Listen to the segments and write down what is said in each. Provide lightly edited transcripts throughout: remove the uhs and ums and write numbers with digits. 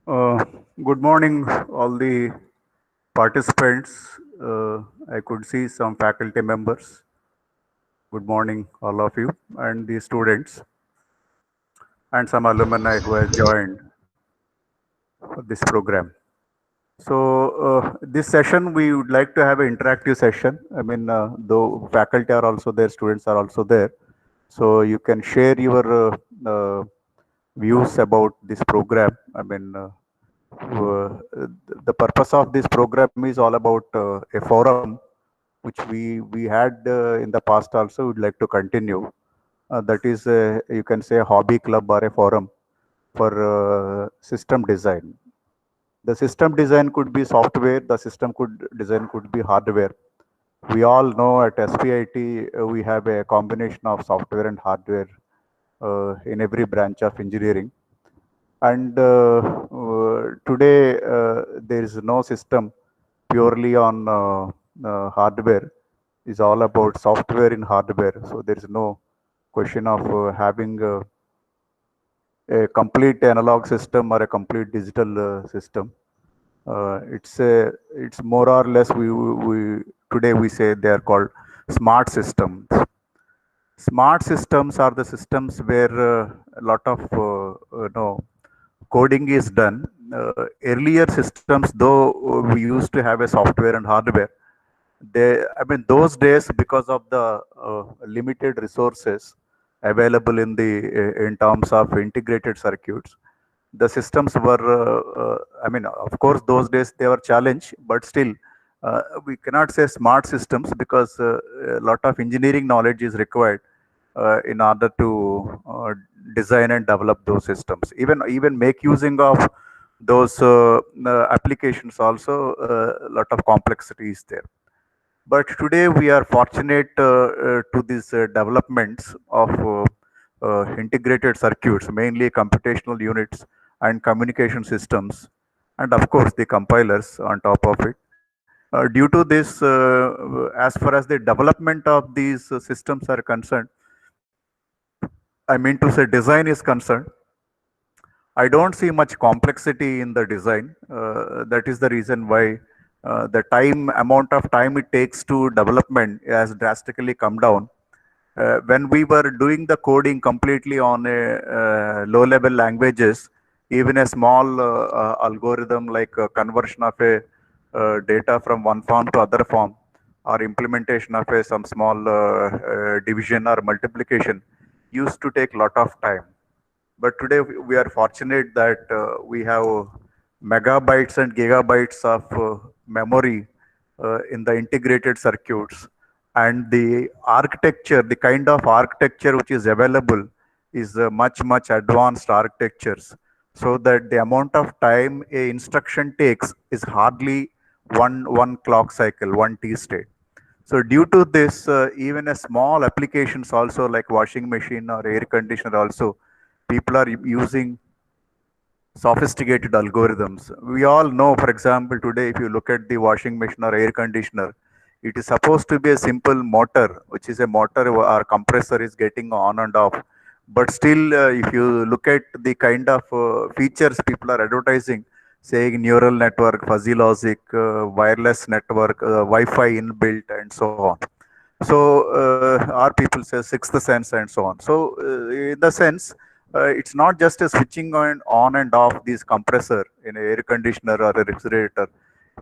Uh, Good morning, all the participants. I could see some faculty members. Good morning, all of you, and the students, and some alumni who has joined this program. This session we would like to have an interactive session. I mean, though faculty are also there, students are also there, so you can share your views about this program. The purpose of this program is all about a forum which we had in the past also. Would like to continue. That is, you can say, a hobby club or a forum for system design. The system design could be software. The system could design could be hardware. We all know at SPIT we have a combination of software and hardware in every branch of engineering. And today there is no system purely on hardware. Is all about software in hardware. So there is no question of having a complete analog system or a complete digital system. It's more or less we today we say they are called smart systems. Smart systems are the systems where a lot of coding is done. Earlier systems, though we used to have a software and hardware, those days, because of the limited resources available in terms of integrated circuits, the systems were, of course, those days they were challenged, but still, we cannot say smart systems because a lot of engineering knowledge is required in order to design and develop those systems. Even make using of those applications also, a lot of complexity is there. But today we are fortunate to these developments of integrated circuits, mainly computational units and communication systems, and of course the compilers on top of it. Due to this, as far as the development of these systems are concerned, I mean to say design is concerned, I don't see much complexity in the design. That is the reason why the amount of time it takes to development has drastically come down. When we were doing the coding completely on a low-level languages, even a small algorithm like conversion of a data from one form to other form, or implementation of some small division or multiplication, used to take a lot of time. But today we are fortunate that we have megabytes and gigabytes of memory in the integrated circuits, and the architecture, the kind of architecture which is available is much advanced architectures, so that the amount of time a instruction takes is hardly one clock cycle, one t state. So due to this, even a small applications also like washing machine or air conditioner also, people are using sophisticated algorithms. We all know, for example, today if you look at the washing machine or air conditioner, it is supposed to be a simple motor, which is a motor or compressor is getting on and off. But still, if you look at the kind of features people are advertising, saying neural network, fuzzy logic, wireless network, Wi-Fi inbuilt, and so on. So our people say sixth sense and so on. So in the sense, it's not just a switching on and off this compressor in an air conditioner or a refrigerator.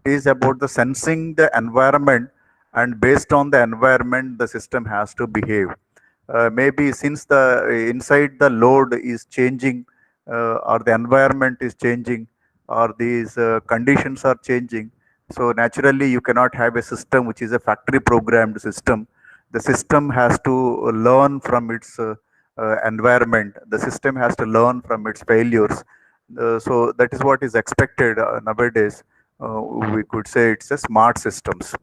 It is about the sensing the environment, and based on the environment the system has to behave. Maybe since the inside the load is changing, or the environment is changing, or these conditions are changing, so naturally you cannot have a system which is a factory programmed system. The system has to learn from its environment. The system has to learn from its failures. So that is what is expected nowadays. We could say it's a smart systems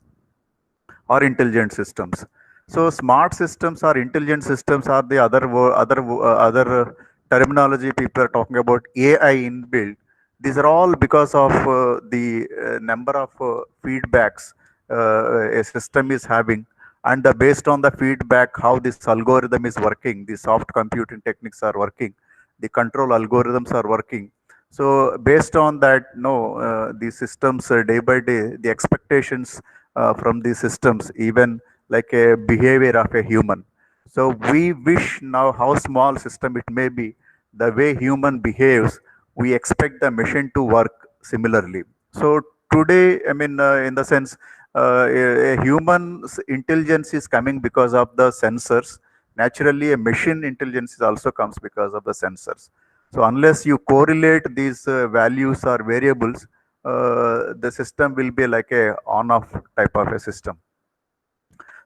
or intelligent systems. So smart systems or intelligent systems are the other terminology people are talking about. AI inbuilt. These are all because of the number of feedbacks a system is having, and based on the feedback, how this algorithm is working, the soft computing techniques are working, the control algorithms are working. So based on that, no, these systems day by day, the expectations from these systems, even like a behavior of a human. So we wish now how small system it may be, the way human behaves, we expect the machine to work similarly. So today, I mean, in the sense, a human's intelligence is coming because of the sensors. Naturally, a machine intelligence is also comes because of the sensors. So unless you correlate these values or variables, the system will be like a on-off type of a system.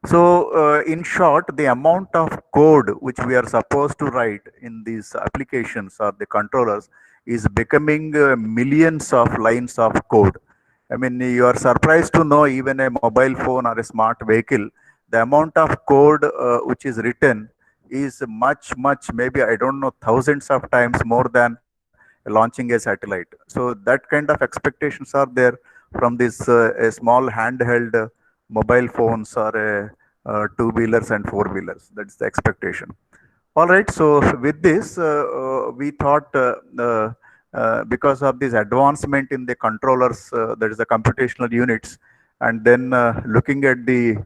So in short, the amount of code which we are supposed to write in these applications or the controllers is becoming millions of lines of code. I mean, you are surprised to know even a mobile phone or a smart vehicle, the amount of code which is written is much, maybe I don't know, thousands of times more than launching a satellite. So that kind of expectations are there from this a small handheld mobile phones or two-wheelers and four-wheelers. That's the expectation. All right. So with this, we thought because of this advancement in the controllers, that is the computational units, and then looking at the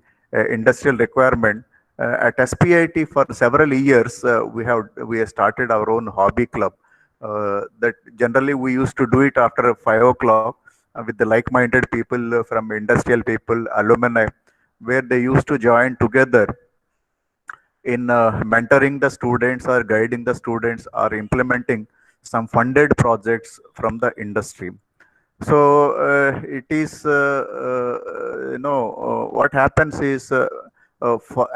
industrial requirement at SPIT for several years, we have started our own hobby club. That generally we used to do it after 5 o'clock with the like-minded people from industrial people, alumni, where they used to join together in mentoring the students or guiding the students or implementing some funded projects from the industry. So it is what happens is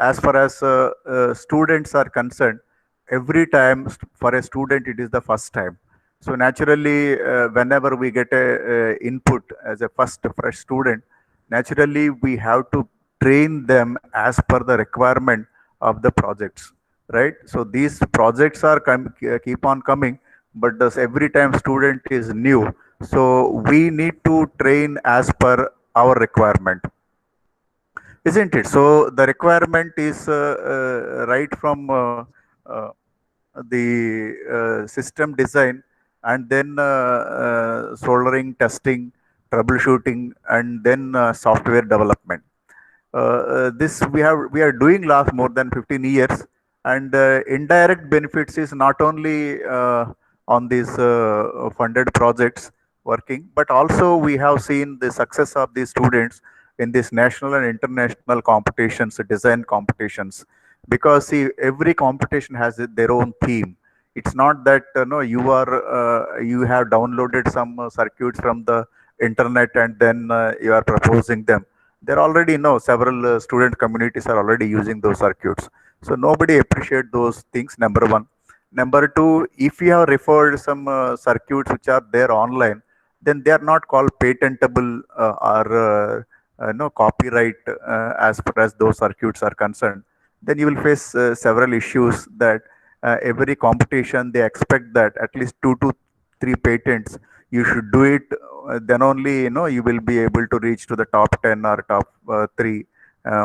as far as students are concerned, every time for a student it is the first time. So naturally, whenever we get a input as a first fresh student, naturally we have to train them as per the requirement of the projects, right? So these projects are keep on coming, but does every time student is new, so we need to train as per our requirement, isn't it? So the requirement is right from uh, the system design, and then soldering, testing, troubleshooting, and then software development. This we are doing last more than 15 years, and indirect benefits is not only on these funded projects working, but also we have seen the success of these students in these national and international competitions, design competitions, because see, every competition has their own theme. It's not that no, you have downloaded some circuits from the internet and then you are proposing them. There already know several student communities are already using those circuits, so nobody appreciate those things, number one. Number two, if you have referred some circuits which are there online, then they are not called patentable or no copyright as far as those circuits are concerned. Then you will face several issues that every competition they expect that at least 2 to 3 patents you should do it, then only you will be able to reach to the top 10 or top 3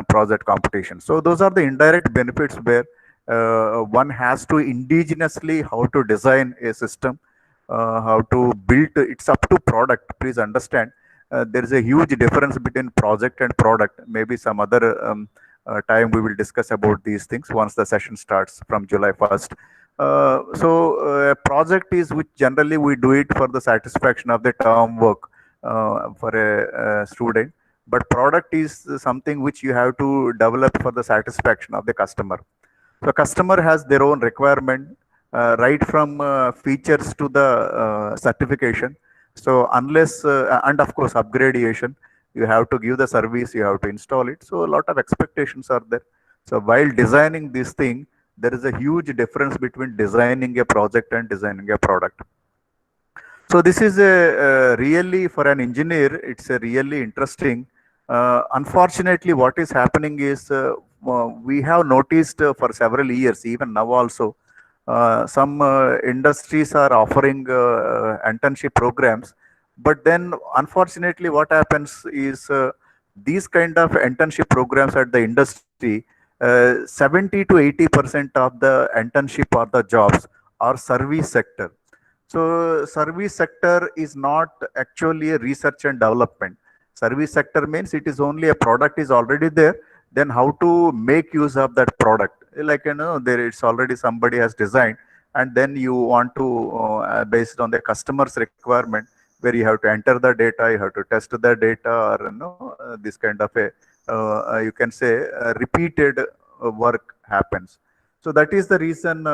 project competition. So those are the indirect benefits where one has to indigenously how to design a system, how to build. It's up to product, please understand. There is a huge difference between project and product. Maybe some other time we will discuss about these things once the session starts from July 1st. A project is which generally we do it for the satisfaction of the term work for a student, but product is something which you have to develop for the satisfaction of the customer. So customer has their own requirement, right from features to the certification. So unless and of course upgradation, you have to give the service, you have to install it. So a lot of expectations are there. So while designing this thing, there is a huge difference between designing a project and designing a product. So this is a really for an engineer, it's a really interesting. Unfortunately, what is happening is we have noticed for several years, even now also, some industries are offering internship programs, but then unfortunately, what happens is these kind of internship programs at the industry, 70 to 80% of the internship or the jobs are service sector. So service sector is not actually a research and development. Service sector means it is only a product is already there. Then how to make use of that product? Like there it's already somebody has designed, and then you want to based on the customer's requirement, where you have to enter the data, you have to test the data, or this kind of a you can say repeated work happens. So that is the reason,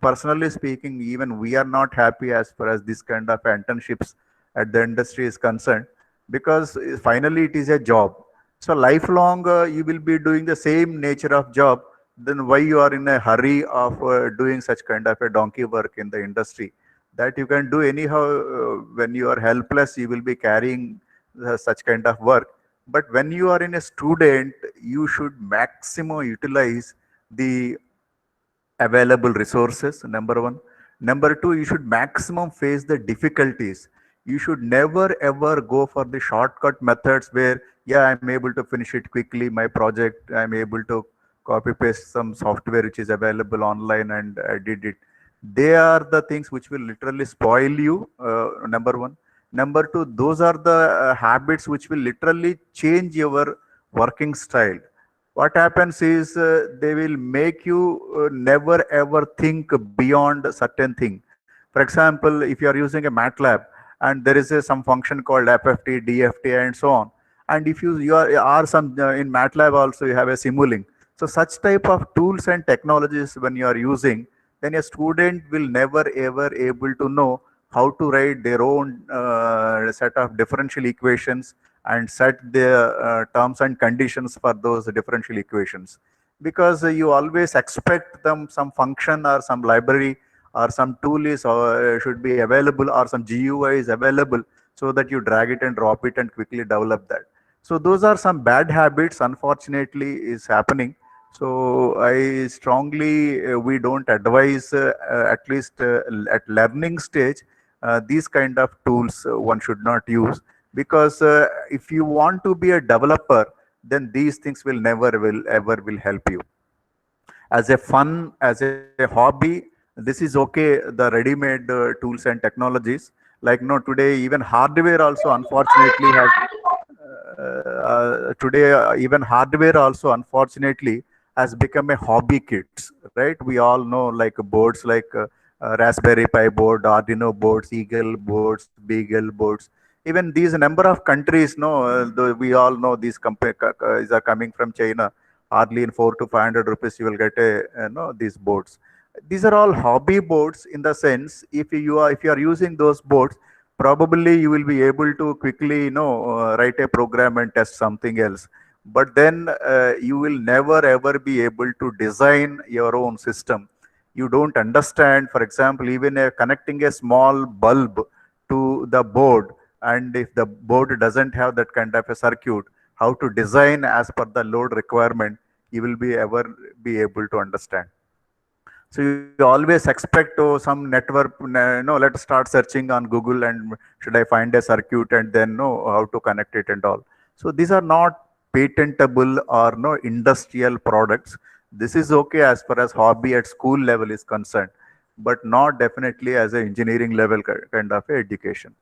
personally speaking, even we are not happy as far as this kind of internships at the industry is concerned, because finally it is a job. So lifelong you will be doing the same nature of job. Then why you are in a hurry of doing such kind of a donkey work in the industry? That you can do anyhow. When you are helpless, you will be carrying such kind of work. But when you are in a student, you should maximum utilize the available resources, number one. Number two, you should maximum face the difficulties. You should never ever go for the shortcut methods where, yeah, I'm able to finish it quickly, my project, I'm able to copy paste some software which is available online and I did it. They are the things which will literally spoil you, number one. Number two, those are the habits which will literally change your working style. What happens is they will make you never ever think beyond a certain thing. For example, if you are using a MATLAB and there is some function called FFT, DFT, and so on, and if are some in MATLAB also you have a Simulink. So such type of tools and technologies when you are using, then a student will never ever able to know how to write their own set of differential equations and set the terms and conditions for those differential equations, because you always expect them some function or some library or some tool is should be available, or some GUI is available, so that you drag it and drop it and quickly develop that. So those are some bad habits unfortunately is happening. So I strongly we don't advise at least at learning stage these kind of tools one should not use, because if you want to be a developer, then these things will never will ever will help you. As a fun, as a hobby, this is okay, the ready-made tools and technologies. Like no, today even hardware also unfortunately has today even hardware also unfortunately has become a hobby kits, right? We all know like boards like Raspberry Pi board, Arduino boards, Eagle boards, Beagle boards. Even these number of countries, no, we all know these companies are coming from China. Hardly in 400 to 500 rupees you will get a no, these boards. These are all hobby boards in the sense, if you are using those boards, probably you will be able to quickly write a program and test something else. But then you will never ever be able to design your own system. You don't understand, for example, even connecting a small bulb to the board, and if the board doesn't have that kind of a circuit, how to design as per the load requirement, you will be ever be able to understand. So you always expect some network, let's start searching on Google and should I find a circuit and then know how to connect it and all. So these are not patentable or no industrial products. This is okay as far as hobby at school level is concerned, but not definitely as an engineering level kind of education.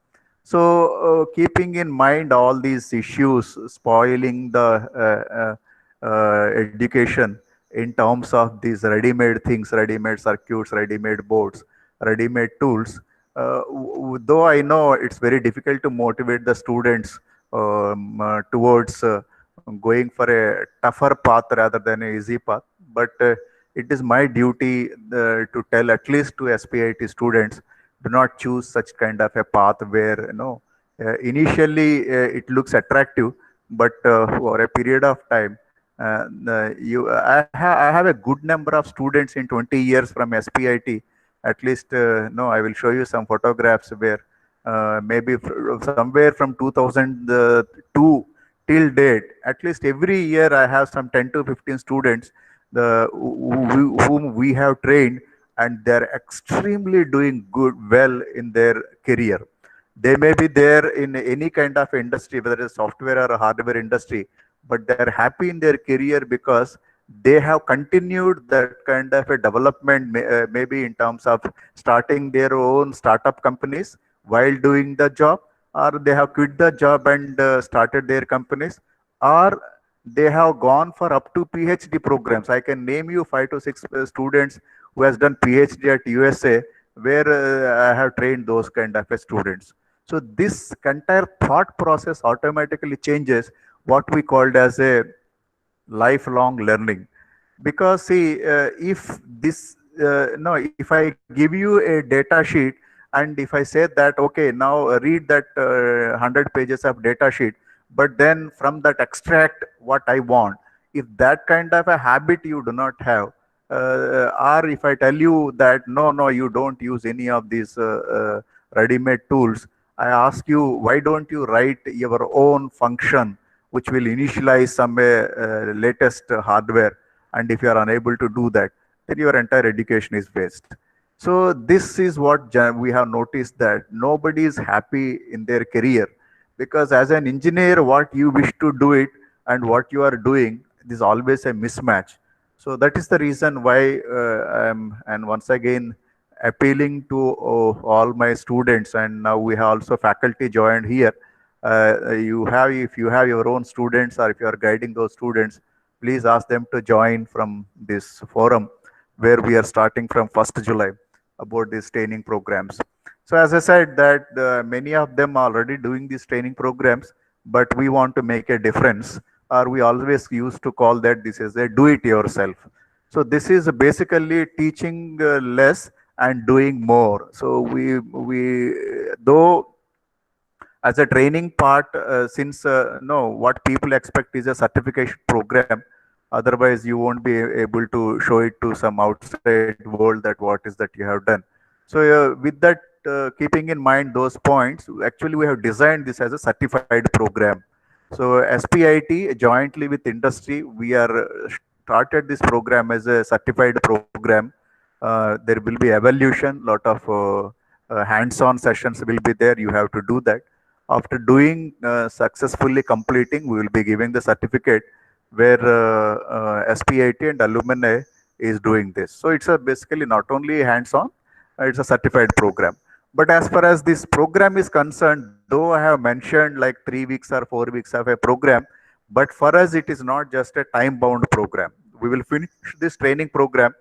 So keeping in mind all these issues spoiling the education in terms of these ready-made things, ready-made circuits, ready-made boards, ready-made tools. Though I know it's very difficult to motivate the students towards going for a tougher path rather than an easy path, but it is my duty to tell at least to SPIT students, do not choose such kind of a path where initially it looks attractive, but for a period of time I have a good number of students in 20 years from SPIT. At least, no, I will show you some photographs where maybe somewhere from 2002 till date, at least every year I have some 10 to 15 students whom we have trained, and they're extremely doing good, well in their career. They may be there in any kind of industry, whether it's software or hardware industry, but they're happy in their career because they have continued that kind of a development, maybe in terms of starting their own startup companies while doing the job, or they have quit the job and started their companies, or they have gone for up to PhD programs. I can name you 5 to 6 students who has done PhD at USA, where I have trained those kind of students. So this entire thought process automatically changes what we called as a lifelong learning. Because see, if this no if I give you a data sheet, and if I say that, okay, now read that 100 pages of data sheet, but then from that extract what I want, if that kind of a habit you do not have, or if I tell you that no, you don't use any of these ready-made tools, I ask you, why don't you write your own function which will initialize some latest hardware? And if you are unable to do that, then your entire education is waste. So this is what we have noticed, that nobody is happy in their career, because as an engineer, what you wish to do it and what you are doing is always a mismatch. So that is the reason why I'm, and once again, appealing to all my students, and now we have also faculty joined here. You have, if you have your own students, or if you are guiding those students, please ask them to join from this forum, where we are starting from 1st July about these training programs. So as I said that many of them are already doing these training programs, but we want to make a difference, or we always used to call that this is a do it yourself. So this is basically teaching less and doing more. So we though as a training part, since no, what people expect is a certification program, otherwise you won't be able to show it to some outside world that what is that you have done. So with that, keeping in mind those points, actually we have designed this as a certified program. So SPIT jointly with industry, we are started this program as a certified program. There will be evaluation, lot of hands-on sessions will be there, you have to do that. After doing successfully completing, we will be giving the certificate, where SPIT and alumni is doing this. So it's a basically not only hands-on, it's a certified program. But as far as this program is concerned, though I have mentioned like 3 weeks or 4 weeks of a program, but for us it is not just a time-bound program. We will finish this training program.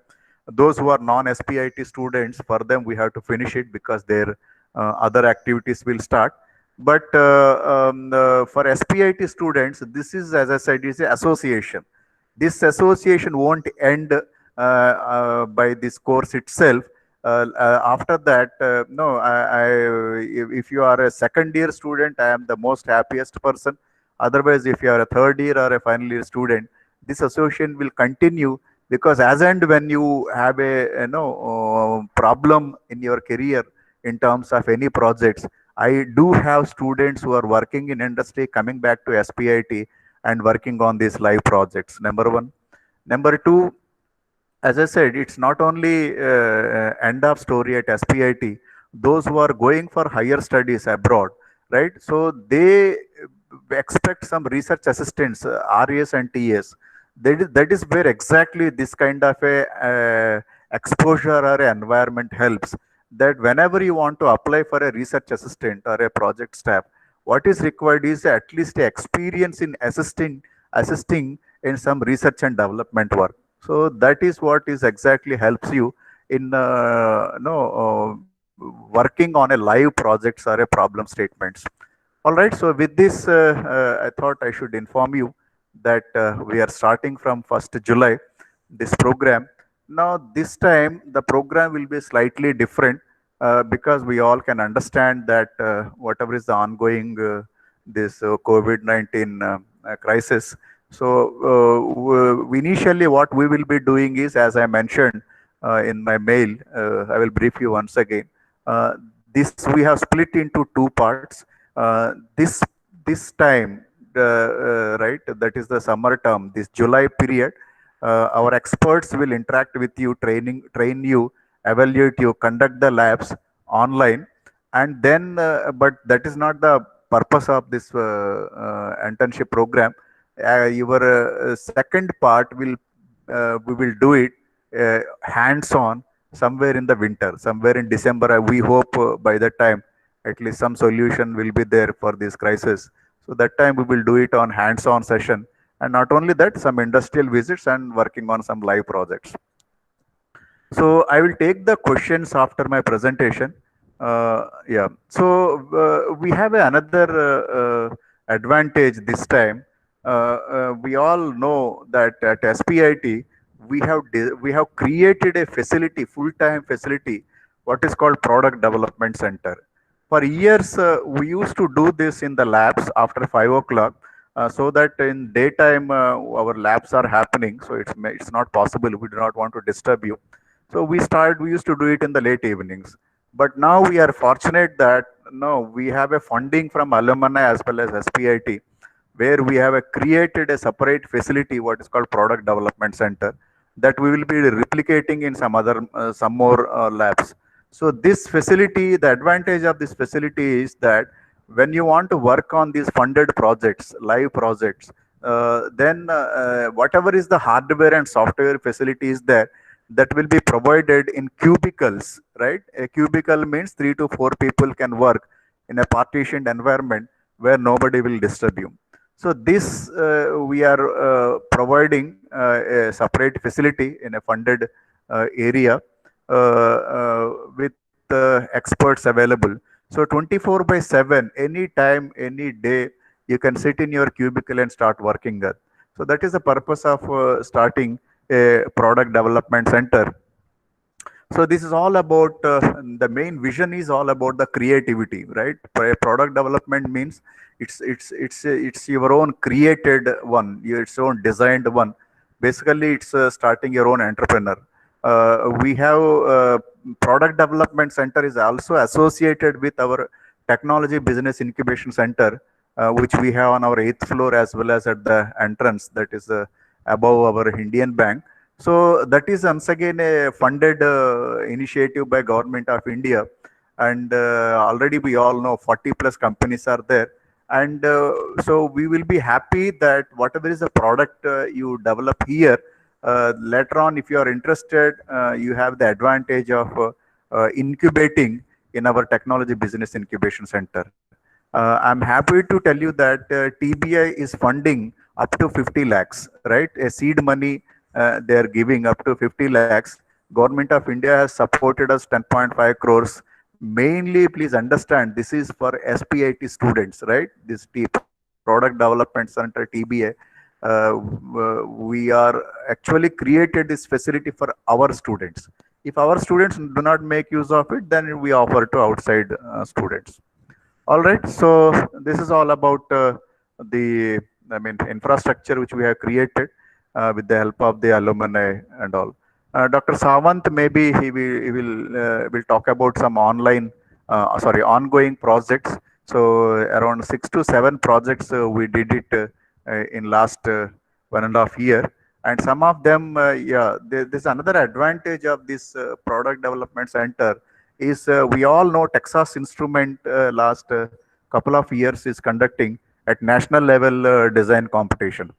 Those who are non-SPIT students, for them we have to finish it because their other activities will start. But for SPIT students, this is, as I said, is an association. This association won't end by this course itself. After that, no, if you are a second year student, I am the most happiest person. Otherwise, if you are a third year or a final year student, this association will continue, because as and when you have a problem in your career in terms of any projects, I do have students who are working in industry coming back to SPIT and working on these live projects. Number one. Number two, as I said, it's not only end of story at SPIT. Those who are going for higher studies abroad, right? So they expect some research assistants, RAs and TAs. That is where exactly this kind of a exposure or a environment helps. That whenever you want to apply for a research assistant or a project staff, what is required is at least experience in assisting in some research and development work. So that is what is exactly helps you in working on a live projects or a problem statements. All right. So with this, I thought I should inform you that we are starting from 1st July this program. Now this time the program will be slightly different, because we all can understand that whatever is the ongoing this COVID-19 crisis. So initially what we will be doing is, as I mentioned in my mail, I will brief you once again. This we have split into two parts. This time, right, that is the summer term, this July period, our experts will interact with you, train you, evaluate you, conduct the labs online, and then, but that is not the purpose of this internship program. Your second part will we will do it hands-on somewhere in the winter, somewhere in December. We hope by that time at least some solution will be there for this crisis. So that time we will do it on hands-on session, and not only that, some industrial visits and working on some live projects. So I will take the questions after my presentation. Yeah. So we have another advantage this time. We all know that at SPIT we have created a facility, full-time facility, what is called Product Development Center. For years, we used to do this in the labs after 5 o'clock, so that in daytime our labs are happening. So it's not possible. We do not want to disturb you. So we used to do it in the late evenings. But now we are fortunate that no, we have a funding from alumni as well as SPIT, where we have created a separate facility, what is called Product Development Center, that we will be replicating in some more labs. So this facility, the advantage of this facility is that when you want to work on these funded projects, live projects, then whatever is the hardware and software facilities there, that will be provided in cubicles, right? A cubicle means 3 to 4 people can work in a partitioned environment where nobody will disturb you. So this we are providing a separate facility in a funded area with experts available. So 24/7, any time, any day, you can sit in your cubicle and start working. So that is the purpose of starting a product development center. So this is all about the main vision is all about the creativity, right? Product development means it's your own created one, its own designed one. Basically, it's starting your own entrepreneur. We have product development center is also associated with our technology business incubation center, which we have on our 8th floor as well as at the entrance that is above our Indian Bank. So that is once again a funded initiative by Government of India, and already we all know 40 plus companies are there, and so we will be happy that whatever is the product you develop here, later on if you are interested, you have the advantage of incubating in our technology business incubation center. I'm happy to tell you that TBI is funding up to 50 lakhs, right? A seed money they are giving up to 50 lakhs. Government of India has supported us 10.5 crores. Mainly, please understand, this is for SPIT students, right? This Product Development Center, TBA. We are actually created this facility for our students. If our students do not make use of it, then we offer to outside students. All right, so this is all about the, infrastructure which we have created with the help of the alumni and all. Dr. Sawant, maybe will talk about some ongoing projects. So around 6 to 7 projects we did it in last 1.5 year, and some of them, yeah, there's another advantage of this product development center is we all know Texas Instrument last couple of years is conducting at national level design competition.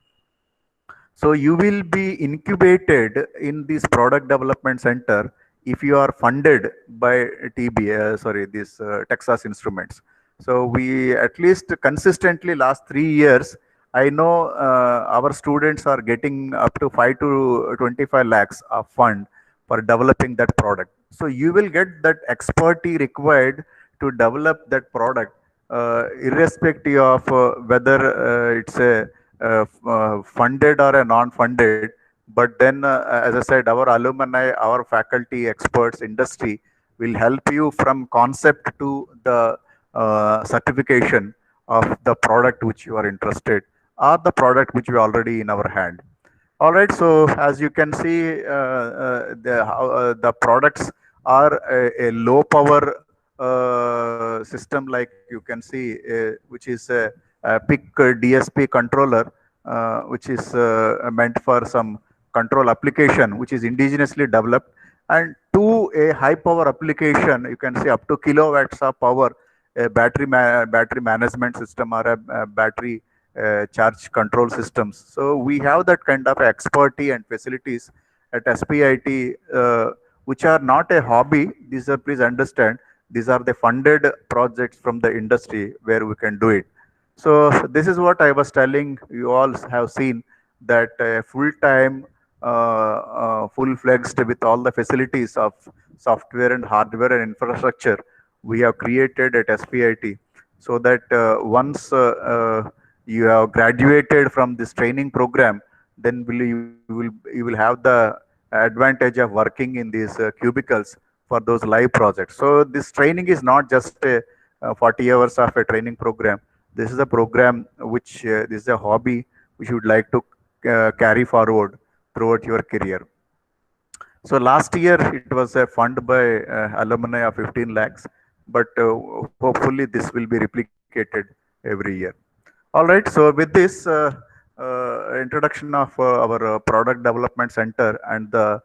So you will be incubated in this product development center if you are funded by this Texas Instruments. So we at least consistently last 3 years, I know our students are getting up to 5 to 25 lakhs of fund for developing that product. So you will get that expertise required to develop that product, irrespective of whether it's a funded or a non-funded. But then, as I said, our alumni, our faculty, experts, industry will help you from concept to the certification of the product which you are interested, or the product which we already in our hand. All right, so as you can see, the products are a low power system, like you can see, which is a PIC DSP controller, which is meant for some control application, which is indigenously developed, and to a high power application, you can see up to kilowatts of power, a battery management system or a battery charge control systems. So we have that kind of expertise and facilities at SPIT, which are not a hobby. These are, please understand, these are the funded projects from the industry where we can do it. So this is what I was telling you. All have seen that full-time, full-fledged with all the facilities of software and hardware and infrastructure we have created at SPIT, so that once you have graduated from this training program, then you will have the advantage of working in these cubicles for those live projects. So this training is not just a 40 hours of a training program. This is a program which this is a hobby which you would like to carry forward throughout your career. So last year it was a fund by alumni of 15 lakhs, but hopefully this will be replicated every year. All right. So with this introduction of our product development center and the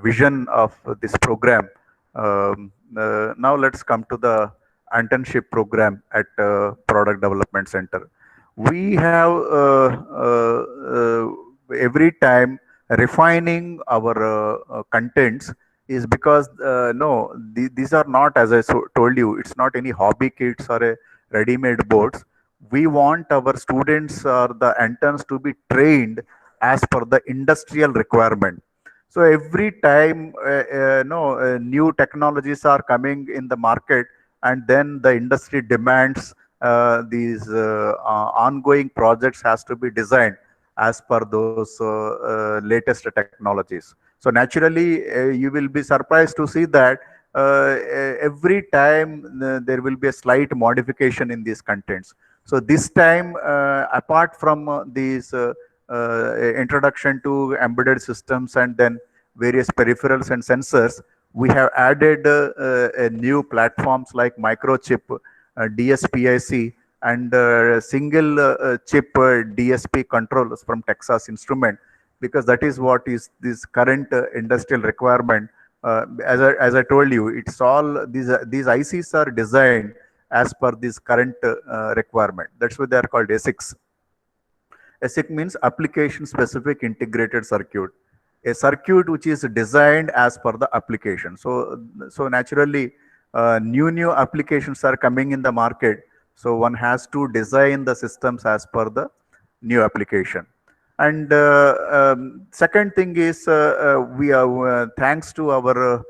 vision of this program, now let's come to the internship program at product development center. We have every time refining our contents is because no, these are not, as I told you, it's not any hobby kits or a ready-made boards. We want our students or the interns to be trained as per the industrial requirement. So every time no new technologies are coming in the market, and then the industry demands these ongoing projects has to be designed as per those latest technologies. So naturally, you will be surprised to see that every time there will be a slight modification in these contents. So this time, apart from these introduction to embedded systems and then various peripherals and sensors, we have added new platforms like microchip, DSPIC, and single chip DSP controllers from Texas Instrument, because that is what is this current industrial requirement. As I told you, it's all these ICs are designed as per this current requirement. That's why they are called ASICs. ASIC means application specific integrated circuit, a circuit which is designed as per the application. So naturally, new applications are coming in the market. So one has to design the systems as per the new application. And second thing is we are thanks to our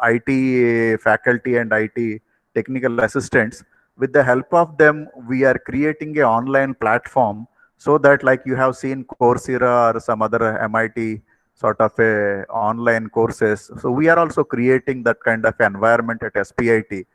IT faculty and IT technical assistants. With the help of them, we are creating a online platform, so that like you have seen Coursera or some other MIT sort of a online courses. So we are also creating that kind of environment at SPIT,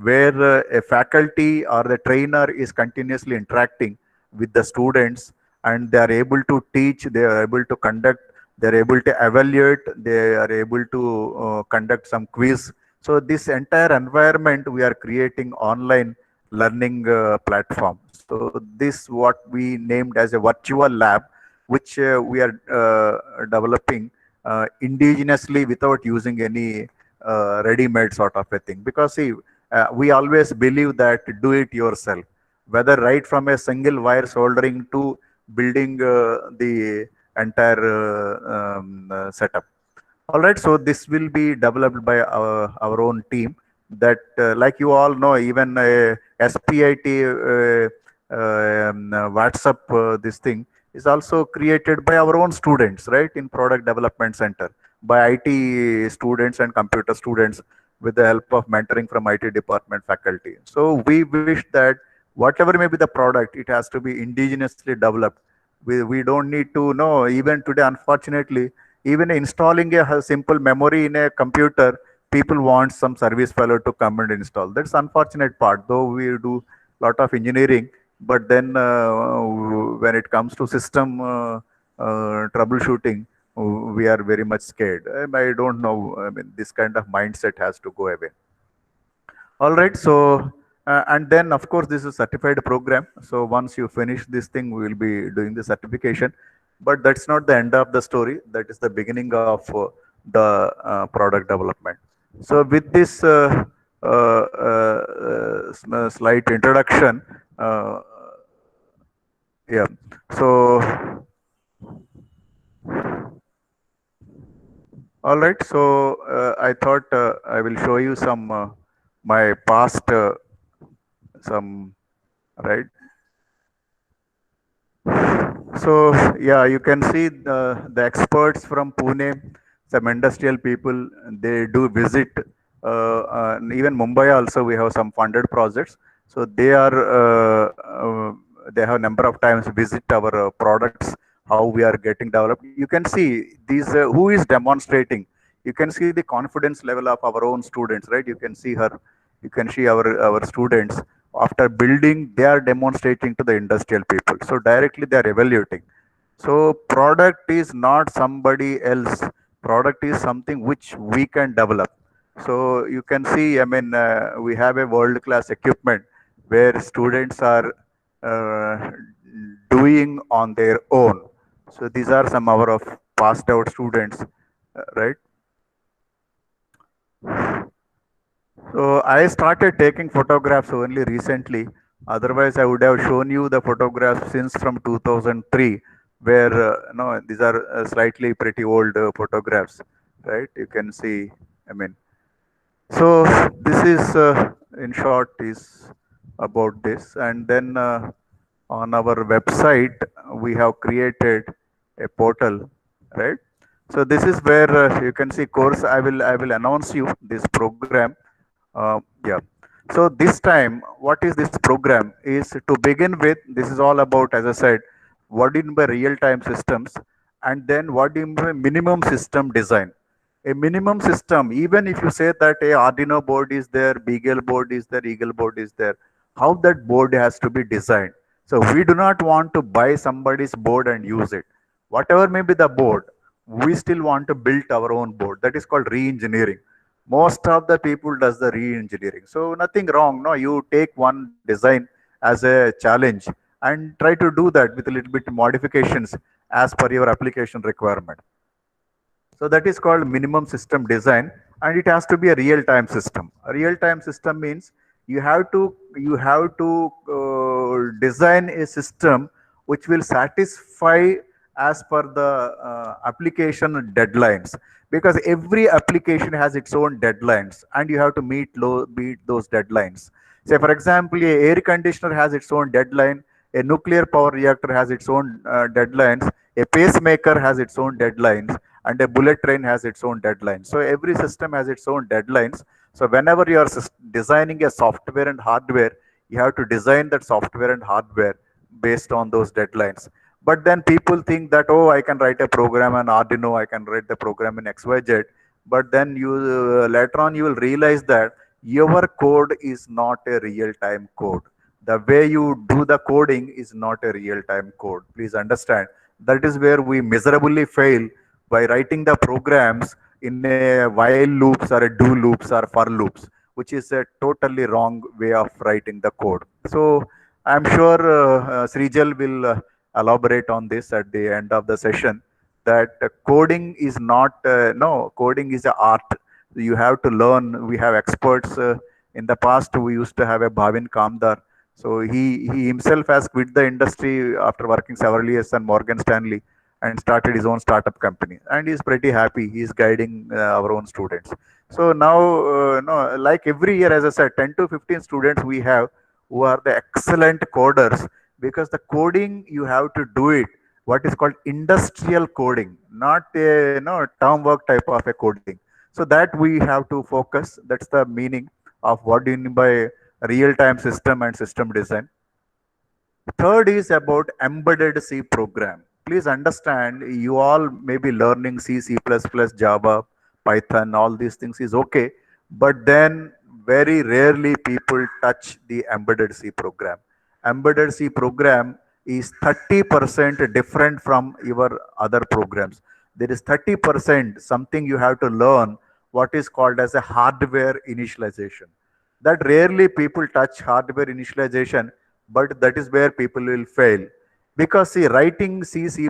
where a faculty or the trainer is continuously interacting with the students, and they are able to teach, they are able to conduct, they are able to evaluate, they are able to conduct some quiz. So this entire environment we are creating online learning platform. So this what we named as a virtual lab, which we are developing indigenously without using any ready-made sort of a thing. Because see, we always believe that do it yourself, whether right from a single wire soldering to building the entire setup. All right, so this will be developed by our own team. That, like you all know, even SPIT WhatsApp, this thing is also created by our own students, right, in product development center, by IT students and computer students, with the help of mentoring from IT department faculty. So we wish that whatever may be the product, it has to be indigenously developed. We don't need to know, even today, unfortunately, even installing a simple memory in a computer, people want some service fellow to come and install. That's unfortunate part, though we do lot of engineering, but then when it comes to system troubleshooting, we are very much scared. I don't know, I mean, this kind of mindset has to go away. All right, so and then of course this is a certified program. So once you finish this thing, we will be doing the certification. But that's not the end of the story. That is the beginning of the product development. So with this slight introduction, uh, All right. So I thought I will show you some my past some right. So yeah, you can see the experts from Pune, some industrial people. They do visit. And even Mumbai also we have some funded projects. So they are they have number of times visit our products, how we are getting developed. You can see these who is demonstrating. You can see the confidence level of our own students, right? You can see her. You can see our students after building they are demonstrating to the industrial people, so directly they are evaluating. So product is not somebody else, product is something which we can develop. So you can see, I mean, we have a world class equipment where students are uh, doing on their own. So these are some of passed out students, right? So I started taking photographs only recently. Otherwise, I would have shown you the photographs since from 2003, where no, these are slightly pretty old photographs, right? You can see. I mean, so this is in short is about this, and then on our website we have created a portal, right? So this is where you can see course. I will announce you this program. Yeah. So this time, what is this program? Is to begin with, this is all about, as I said, what do you mean by real-time systems, and then what do you mean by minimum system design? A minimum system, even if you say that a Arduino board is there, Beagle board is there, Eagle board is there, how that board has to be designed. So we do not want to buy somebody's board and use it. Whatever may be the board, we still want to build our own board. That is called re-engineering. Most of the people does the re-engineering. So nothing wrong. No, you take one design as a challenge and try to do that with a little bit modifications as per your application requirement. So that is called minimum system design, and it has to be a real-time system. A real-time system means you have to design a system which will satisfy as per the application deadlines, because every application has its own deadlines and you have to meet those deadlines. Say for example, a air conditioner has its own deadline, a nuclear power reactor has its own deadlines, a pacemaker has its own deadlines, and a bullet train has its own deadlines. So every system has its own deadlines. So whenever you are designing a software and hardware, you have to design that software and hardware based on those deadlines. But then people think that, oh, I can write a program in Arduino, I can write the program in XYZ. But then you later on you will realize that your code is not a real-time code. The way you do the coding is not a real-time code. Please understand. That is where we miserably fail, by writing the programs in a while loops or a do loops or for loops, which is a totally wrong way of writing the code. So I'm sure Srijal will elaborate on this at the end of the session, that coding is not, no, coding is an art. You have to learn. We have experts. In the past, we used to have a Bhavin Kamdar. So he himself has quit the industry after working several years at Morgan Stanley and started his own startup company, and he's pretty happy. He's guiding our own students. So now, no, like every year, as I said, 10 to 15 students we have who are the excellent coders, because the coding you have to do it what is called industrial coding, not a term work type of a coding. So that we have to focus. That's the meaning of what do you mean by real time system and system design. Third is about embedded C program. Please understand, you all may be learning C, C++, Java, Python, all these things is okay. But then very rarely people touch the embedded C program. Embedded C program is 30% different from your other programs. There is 30% something you have to learn, what is called as a hardware initialization. That rarely people touch hardware initialization, but that is where people will fail. Because see, writing C, C++,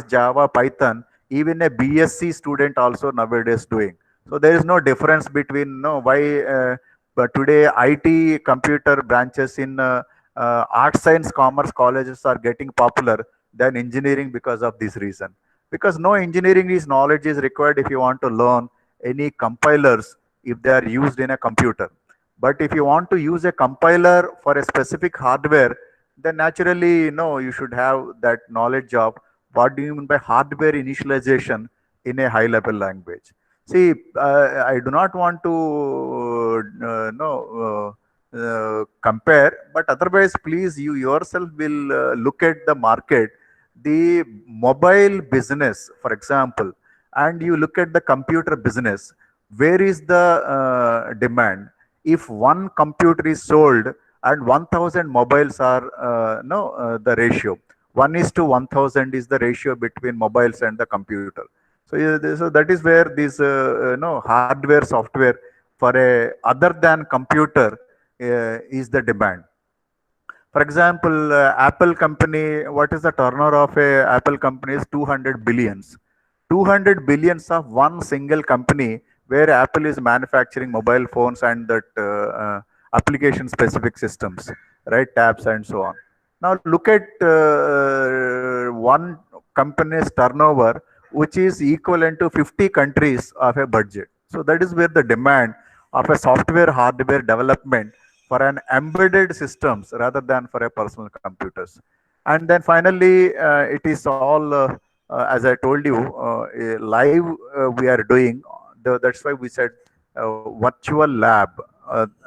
Java, Python, even a BSc student also nowadays doing. So there is no difference between no why. But today IT computer branches in art science commerce colleges are getting popular than engineering because of this reason. because no engineering is knowledge is required if you want to learn any compilers if they are used in a computer. But if you want to use a compiler for a specific hardware, then naturally, you should have that knowledge of what do you mean by hardware initialization in a high level language. See, I do not want to compare, but otherwise, please, you yourself will look at the market, the mobile business, for example, and you look at the computer business. Where is the demand? If one computer is sold and 1000 mobiles are no the ratio, 1 is to 1000 is the ratio between mobiles and the computer. So, so that is where this hardware software for a other than computer is the demand. For example, Apple company, what is the turnover of a Apple company is 200 billions. 200 billions of one single company where Apple is manufacturing mobile phones and that application specific systems, right? Tabs and so on. Now look at one company's turnover, which is equivalent to 50 countries of a budget. So that is where the demand of a software hardware development for an embedded systems rather than for a personal computers. And then finally, it is all, as I told you, live we are doing. That's why we said virtual lab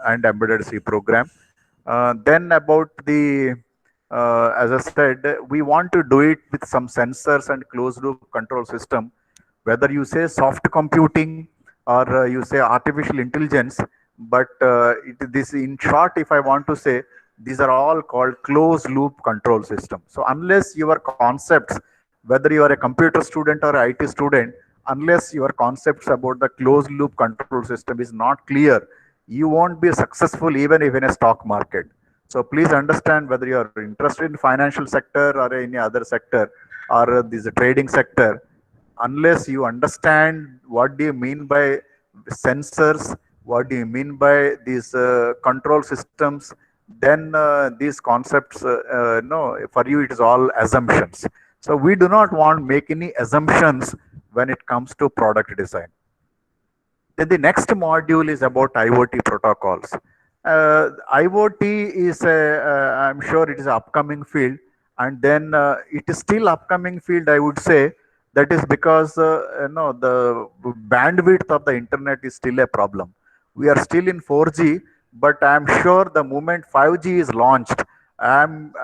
and embedded C program. Then about the, as I said, we want to do it with some sensors and closed loop control system. Whether you say soft computing or you say artificial intelligence, but this in short, if I want to say, these are all called closed loop control system. So unless your concepts, whether you are a computer student or IT student, unless your concepts about the closed loop control system is not clear, you won't be successful even if in a stock market. So please understand, whether you are interested in financial sector or any other sector or this trading sector, unless you understand what do you mean by sensors, what do you mean by these control systems, then these concepts, no, for you it is all assumptions. So we do not want make any assumptions when it comes to product design. Then the next module is about IoT protocols. IoT is I'm sure it is an upcoming field, and then it is still upcoming field, I would say. That is because the bandwidth of the internet is still a problem. We are still in 4G, but I'm sure the moment 5G is launched, I'm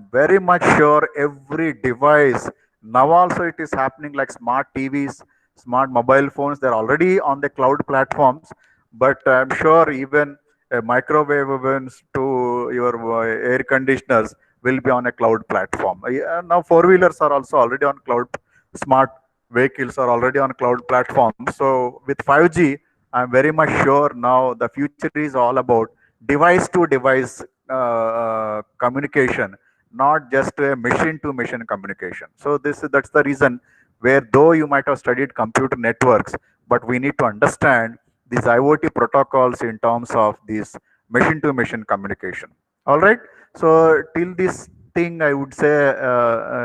very much sure every device, now also it is happening, like smart TVs, smart mobile phones, they're already on the cloud platforms, but I'm sure even microwave ovens to your air conditioners will be on a cloud platform. Now four wheelers are also already on cloud, smart vehicles are already on cloud platforms. So with 5G, I'm very much sure now the future is all about device to device communication, not just a machine to machine communication. So that's the reason where, though you might have studied computer networks, but we need to understand these IoT protocols in terms of this machine to machine communication. All right. So till this thing, I would say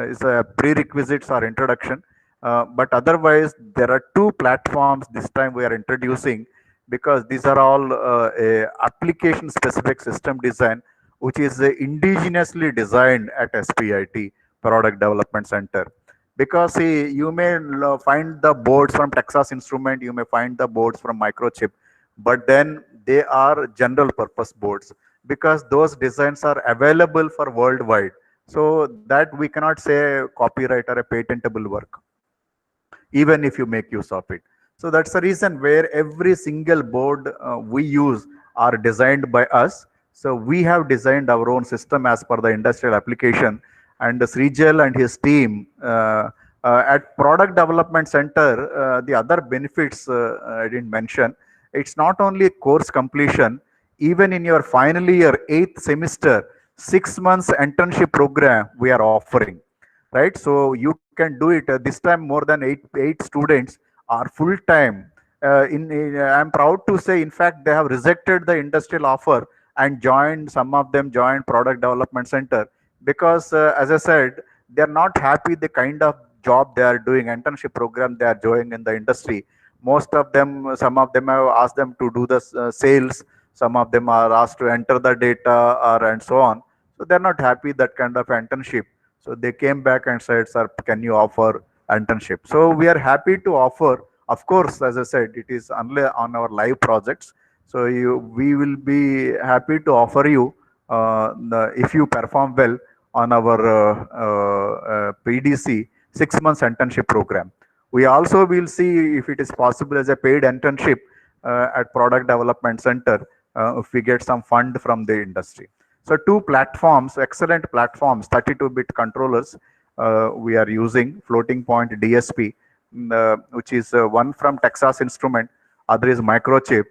is a prerequisites or introduction. But otherwise, there are two platforms this time we are introducing, because these are all application specific system design, which is indigenously designed at SPIT Product Development Center. Because see, you may find the boards from Texas Instrument, you may find the boards from Microchip, but then they are general purpose boards, because those designs are available for worldwide. So that we cannot say copyright or a patentable work, even if you make use of it. So that's the reason where every single board we use are designed by us. So we have designed our own system as per the industrial application. And Srijal and his team at Product Development Center, the other benefits I didn't mention. It's not only course completion, even in your final year, 8th semester, 6 months internship program we are offering, right? So you can do it. This time more than eight students are full time. I'm proud to say, in fact, they have rejected the industrial offer and joined. Some of them joined Product Development Center because, as I said, they are not happy the kind of job they are doing, internship program they are doing in the industry. Most of them, some of them have asked them to do the sales, some of them are asked to enter the data or and so on. So they're not happy that kind of internship. So they came back and said, sir, can you offer internship? So we are happy to offer. Of course, as I said, it is only on our live projects. So we will be happy to offer you if you perform well on our PDC 6 months internship program. We also will see if it is possible as a paid internship at Product Development Center if we get some fund from the industry. So two platforms, excellent platforms, 32-bit controllers we are using, Floating Point DSP, which is one from Texas Instrument, other is Microchip,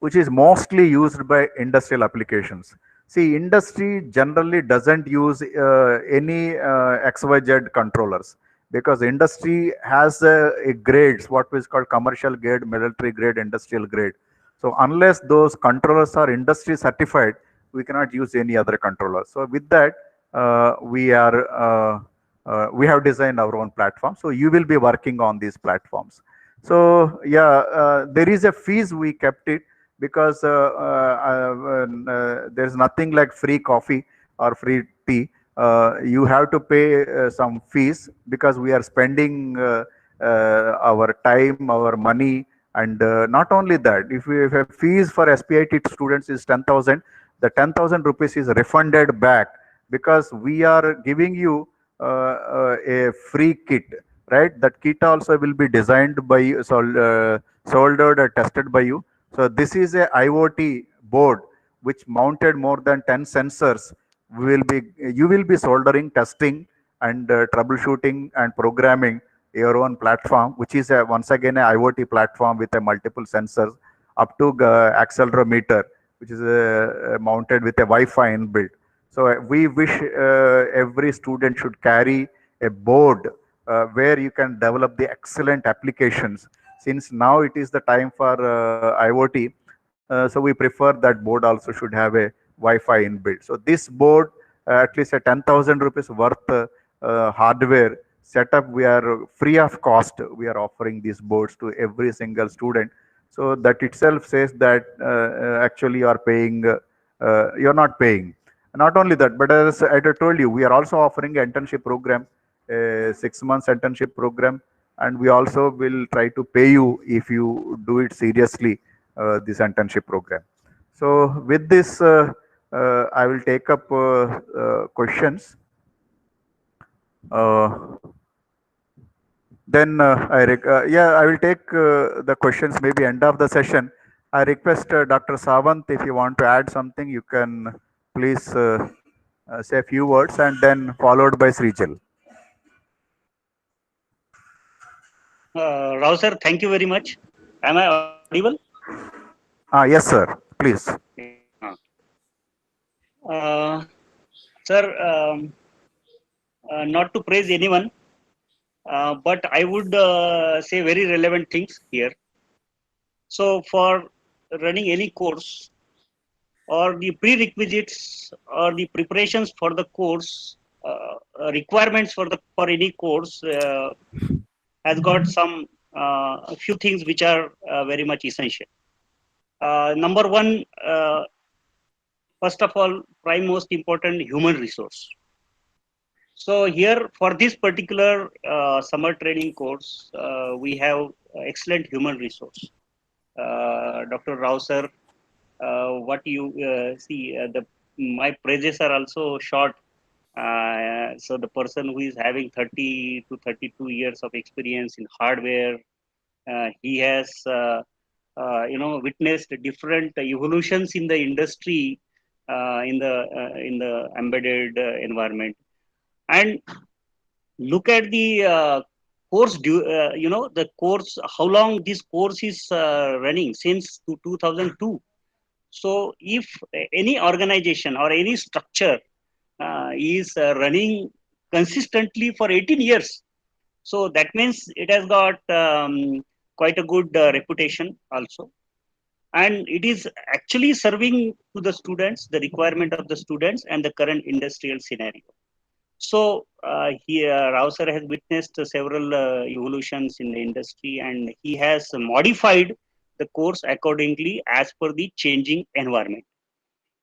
which is mostly used by industrial applications. See, industry generally doesn't use any XYZ controllers because industry has a grades, what is called commercial grade, military grade, industrial grade. So unless those controllers are industry certified, we cannot use any other controller. So with that, we have designed our own platform. So you will be working on these platforms. So yeah, there is a fees we kept it because there's nothing like free coffee or free tea. You have to pay some fees because we are spending our time, our money, and not only that, if a fees for SPIT students is 10,000, the 10,000 rupees is refunded back because we are giving you a free kit, right? That kit also will be designed by you, soldered or tested by you. So this is a IoT board which mounted more than 10 sensors. You will be soldering, testing, and troubleshooting and programming your own platform, which is once again a IoT platform with a multiple sensors up to accelerometer, which is mounted with a Wi-Fi inbuilt. So we wish every student should carry a board where you can develop the excellent applications. Since now it is the time for IoT, so we prefer that board also should have a Wi-Fi inbuilt. So this board, at least a 10,000 rupees worth hardware setup, we are free of cost. We are offering these boards to every single student. So that itself says that actually you are paying, you're not paying. Not only that, but as I told you, we are also offering an internship program, a 6 months internship program, and we also will try to pay you if you do it seriously, this internship program. So with this, I will take up questions. Then I will take the questions maybe end of the session. I request Dr. Sawant, if you want to add something, you can please say a few words and then followed by Srijal. Rao sir, thank you very much. Am I audible? Yes, sir. Please. Sir, not to praise anyone, but I would say very relevant things here. So for running any course or the prerequisites or the preparations for the course, requirements for any course has got some a few things which are very much essential. Number one, first of all, prime most important, human resource. So here for this particular summer training course, we have excellent human resource. Dr. Rao sir, what you see, my praises are also short. So the person who is having 30 to 32 years of experience in hardware, he has witnessed different evolutions in the industry in the embedded environment. And look at the course, the course, how long this course is running since 2002. So if any organization or any structure is running consistently for 18 years, so that means it has got quite a good reputation also. And it is actually serving to the students, the requirement of the students and the current industrial scenario. So Rao sir has witnessed several evolutions in the industry, and he has modified the course accordingly as per the changing environment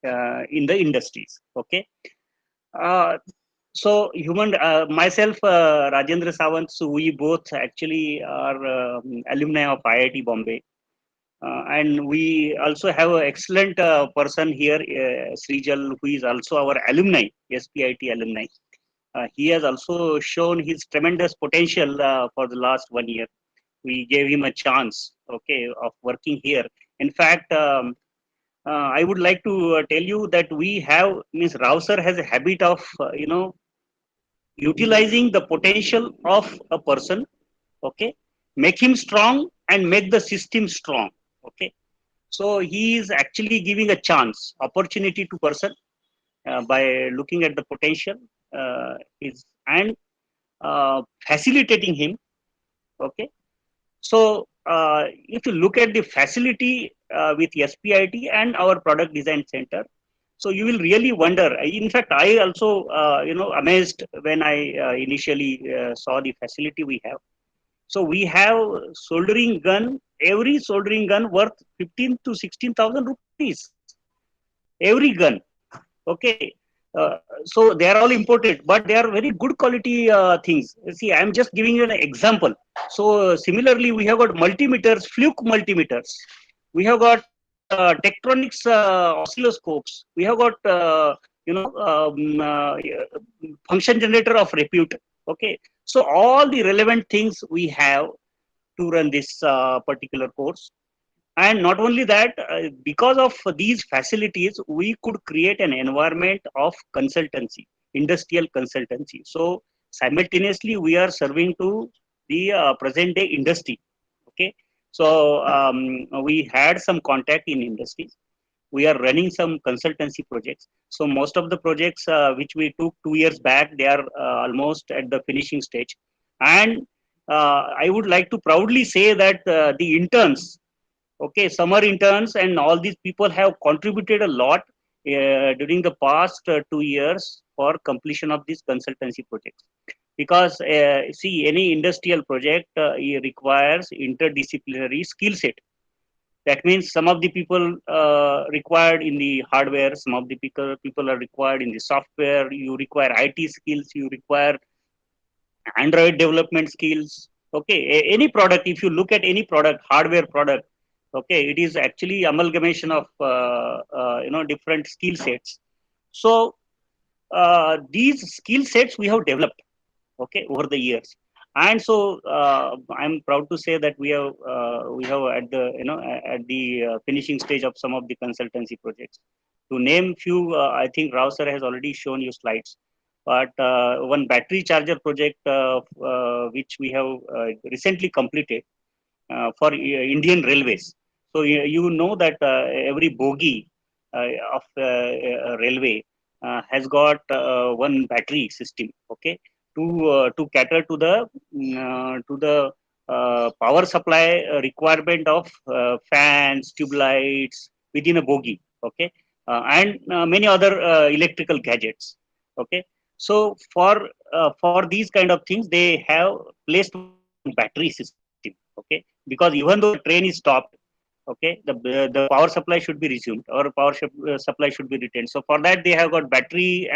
in the industries. Okay. Uh, so myself, Rajendra Sawant, so we both actually are alumni of IIT Bombay. And we also have an excellent person here, Srijal, who is also our alumni, SPIT alumni. He has also shown his tremendous potential for the last 1 year. We gave him a chance, okay, of working here. In fact, I would like to tell you that we have, means Rao sir has a habit of, utilizing the potential of a person, okay, make him strong and make the system strong, okay. So he is actually giving a chance, opportunity to person by looking at the potential, and facilitating him. Okay, so if you look at the facility with SPIT and our product design center, so you will really wonder. In fact, I also amazed when I initially saw the facility we have. So we have soldering gun. Every soldering gun worth 15 to 16,000 rupees. Every gun. Okay. So they are all imported, but they are very good quality things. See, I am just giving you an example. So similarly, we have got multimeters, Fluke multimeters. We have got Tektronix oscilloscopes. We have got function generator of repute. Okay, so all the relevant things we have to run this particular course. And not only that, because of these facilities, we could create an environment of consultancy, industrial consultancy. So simultaneously, we are serving to the present day industry. Okay. So we had some contact in industries. We are running some consultancy projects. So most of the projects which we took 2 years back, they are almost at the finishing stage. And I would like to proudly say that the interns, okay, summer interns and all these people have contributed a lot during the past 2 years for completion of these consultancy projects. Because see, any industrial project it requires interdisciplinary skill set. That means some of the people required in the hardware, some of the people are required in the software. You require IT skills, you require Android development skills. Okay, any product, if you look at any product, hardware product, okay, it is actually amalgamation of different skill sets. So these skill sets we have developed, okay, over the years. And so I'm proud to say that we have at the finishing stage of some of the consultancy projects. To name few, I think Rao sir has already shown you slides. But one battery charger project which we have recently completed for Indian Railways. So you know that every bogie of railway has got one battery system. Okay, to cater to the power supply requirement of fans, tube lights within a bogie. Okay, and many other electrical gadgets. Okay, so for these kind of things, they have placed one battery system. Okay, because even though the train is stopped, okay, the power supply should be resumed or supply should be retained. So for that, they have got battery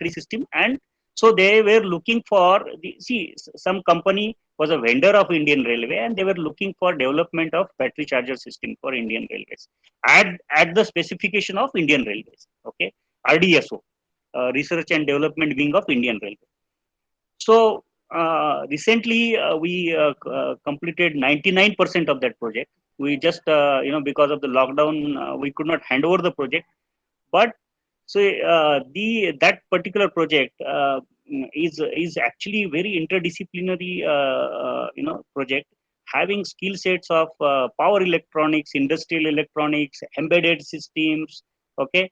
system. And so they were looking for some company was a vendor of Indian Railway, and they were looking for development of battery charger system for Indian Railways at the specification of Indian Railways. Okay, RDSO, Research and Development Wing of Indian Railway. So recently we completed 99% of that project. We just because of the lockdown we could not hand over the project. But so the that particular project is actually very interdisciplinary project, having skill sets of power electronics, industrial electronics, embedded systems. Okay,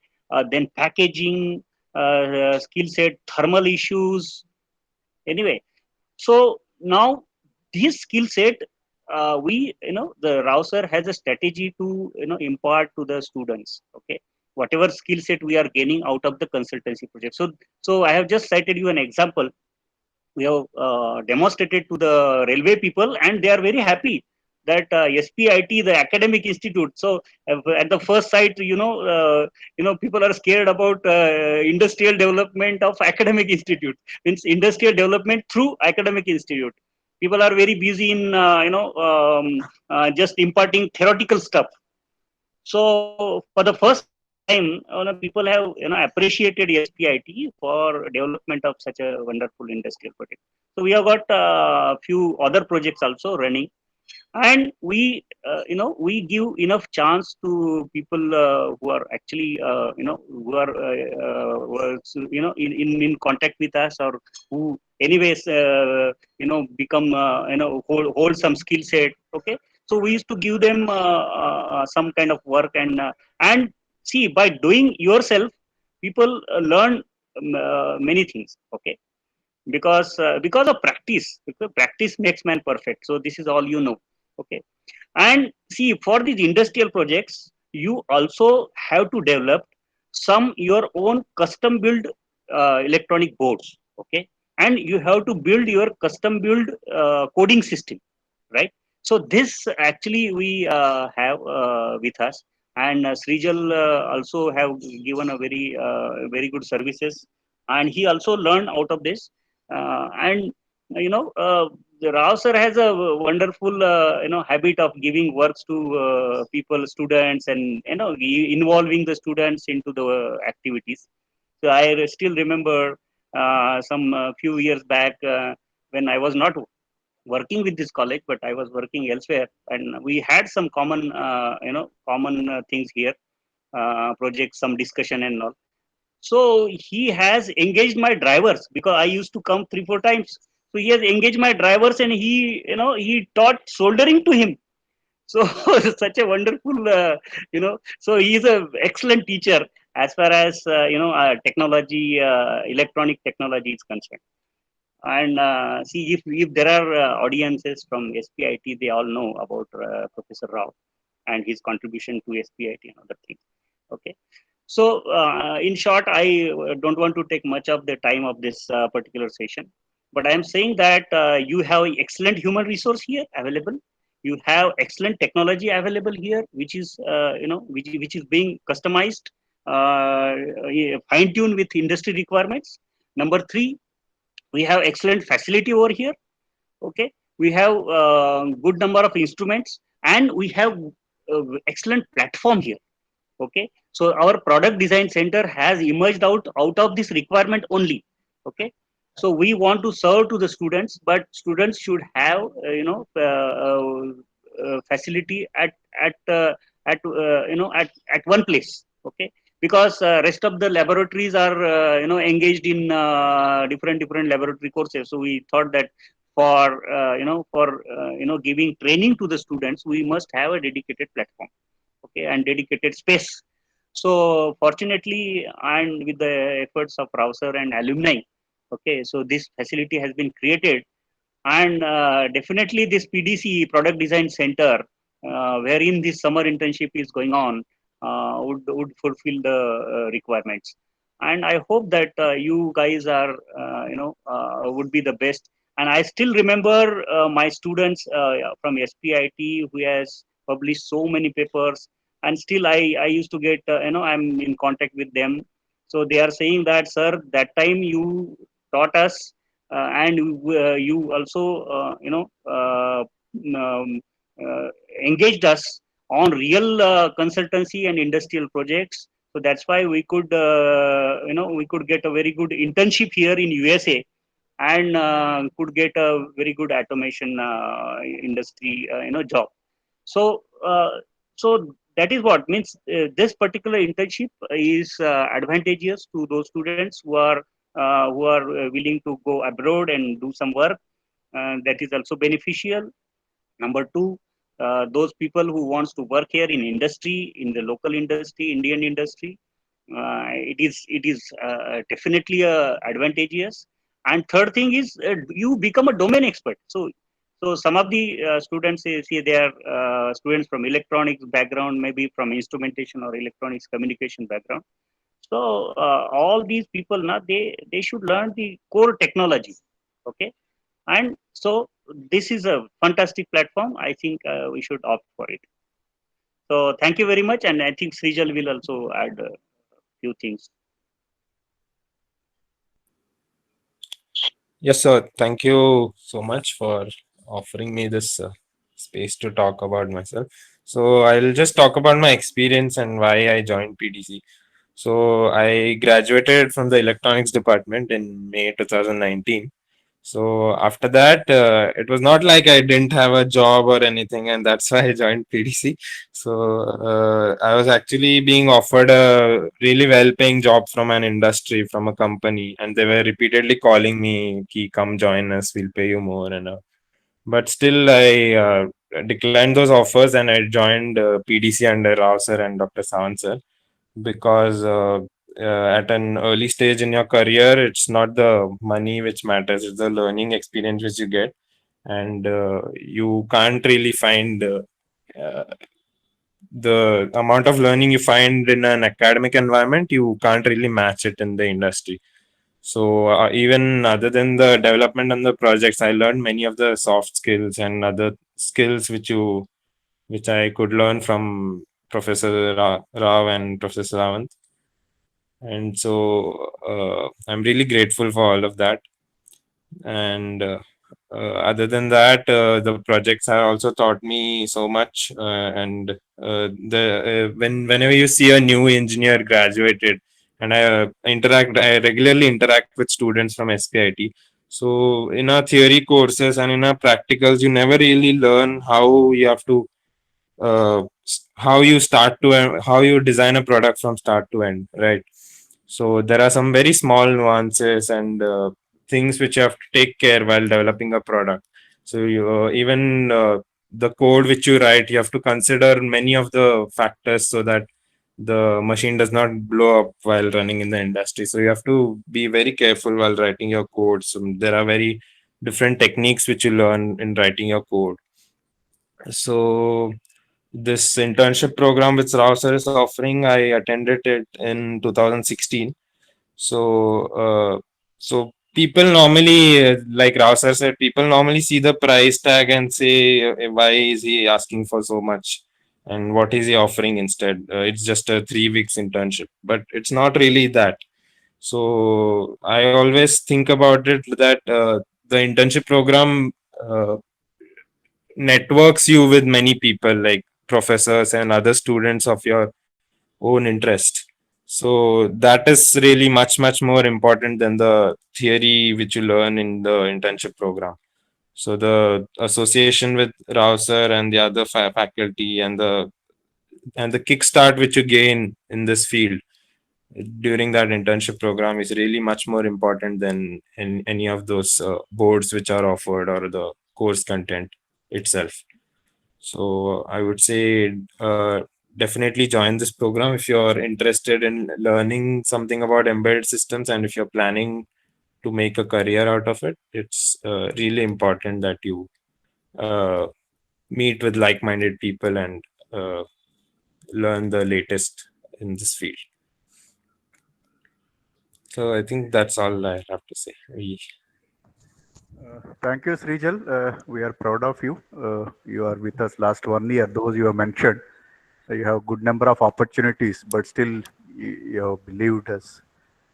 then packaging skill set, thermal issues. Anyway, so now this skill set, the Rao sir has a strategy to impart to the students. Okay, whatever skill set we are gaining out of the consultancy project. So I have just cited you an example. We have demonstrated to the railway people, and they are very happy that SPIT, the academic institute. So at the first sight, people are scared about industrial development of academic institute. Means industrial development through academic institute. People are very busy in just imparting theoretical stuff. So for the first time, people have appreciated SPIT for development of such a wonderful industrial project. So we have got a few other projects also running, and we give enough chance to people who are actually in contact with us, or who anyways become hold some skill set. Okay, so we used to give them some kind of work, and see, by doing yourself, people learn many things. Okay, because of practice, because practice makes man perfect. So this is all you know. Okay, and see, for these industrial projects, you also have to develop some your own custom build electronic boards. Okay, and you have to build your custom build coding system, right? So this actually we have with us, and Srijal also have given a very good services, and he also learned out of this. And the Rao sir has a wonderful habit of giving works to people, students, and involving the students into the activities. So I still remember some few years back when I was not working with this college, but I was working elsewhere, and we had some common things here, projects, some discussion and all. So he has engaged my drivers, because I used to come 3 4 times. So he has engaged my drivers, and he taught soldering to him. So such a wonderful, So he is a excellent teacher as far as technology, electronic technology is concerned. And see, if there are audiences from SPIT, they all know about Professor Rao and his contribution to SPIT and other things. Okay. So, in short, I don't want to take much of the time of this particular session, but I am saying that you have excellent human resource here available. You have excellent technology available here, which is which is being customized, fine tuned with industry requirements. Number three, we have excellent facility over here. Okay, we have good number of instruments, and we have excellent platform here. Okay, so our product design center has emerged out of this requirement only. Okay, so we want to serve to the students, but students should have facility at one place. Okay, because rest of the laboratories are engaged in different laboratory courses. So we thought that for giving training to the students, we must have a dedicated platform, okay, and dedicated space. So fortunately, and with the efforts of Rouser and alumni, okay, so this facility has been created, and definitely this PDC, Product Design Center, wherein this summer internship is going on, would fulfill the requirements. And I hope that you guys are would be the best. And I still remember my students from SPIT, who has published so many papers, and still I used to get I'm in contact with them. So they are saying that, sir, that time you taught us, and you also um, uh, engaged us on real consultancy and industrial projects. So that's why we could we could get a very good internship here in USA, and could get a very good automation industry job. So so that is what means, this particular internship is advantageous to those students who are willing to go abroad and do some work. That is also beneficial. Number two, those people who wants to work here in industry, in the local industry, Indian industry, it is definitely advantageous. And third thing is, you become a domain expert. So So some of the students, see, they are students from electronics background, maybe from instrumentation or electronics communication background. So all these people now they should learn the core technology, okay? And so this is a fantastic platform. I think we should opt for it. So thank you very much, and I think Srijal will also add a few things. Yes, sir. Thank you so much for offering me this space to talk about myself. So I'll just talk about my experience and why I joined PDC. So I graduated from the electronics department in May 2019. So after that, it was not like I didn't have a job or anything, and that's why I joined PDC. So I was actually being offered a really well-paying job from an industry, from a company, and they were repeatedly calling me, "Ki come join us, we'll pay you more." And but still, I declined those offers and I joined PDC under Rao sir and Dr. Sawan sir because at an early stage in your career, it's not the money which matters, it's the learning experience which you get. And you can't really find uh, the amount of learning you find in an academic environment, you can't really match it in the industry. So even other than the development and the projects, I learned many of the soft skills and other skills which I could learn from Professor Rao and Professor Rawant. And so I'm really grateful for all of that. And other than that, the projects have also taught me so much. And the whenever you see a new engineer graduated, and I regularly interact with students from SPIT. So in our theory courses and in our practicals, you never really learn how you have to how you start to how you design a product from start to end, right? So there are some very small nuances and things which you have to take care while developing a product. So you even the code which you write, you have to consider many of the factors so that the machine does not blow up while running in the industry. So you have to be very careful while writing your code. So there are very different techniques which you learn in writing your code. So this internship program which Rao sir is offering, I attended it in 2016. So, so people normally, like Rao sir said, people normally see the price tag and say, why is he asking for so much? And what is he offering instead? It's just a 3 weeks internship, but it's not really that. So I always think about it that the internship program networks you with many people, like professors and other students of your own interest. So that is really much more important than the theory which you learn in the internship program. So the association with Rao sir and the other faculty and the kickstart which you gain in this field during that internship program is really much more important than in any of those boards which are offered or the course content itself. So I would say definitely join this program if you're interested in learning something about embedded systems and if you're planning to make a career out of it. It's really important that you uh, meet with like-minded people and uh, learn the latest in this field. So I think that's all I have to say. Thank you, Srijal. We are proud of you. You are with us last 1 year. Those you have mentioned, you have good number of opportunities, but still you have believed us,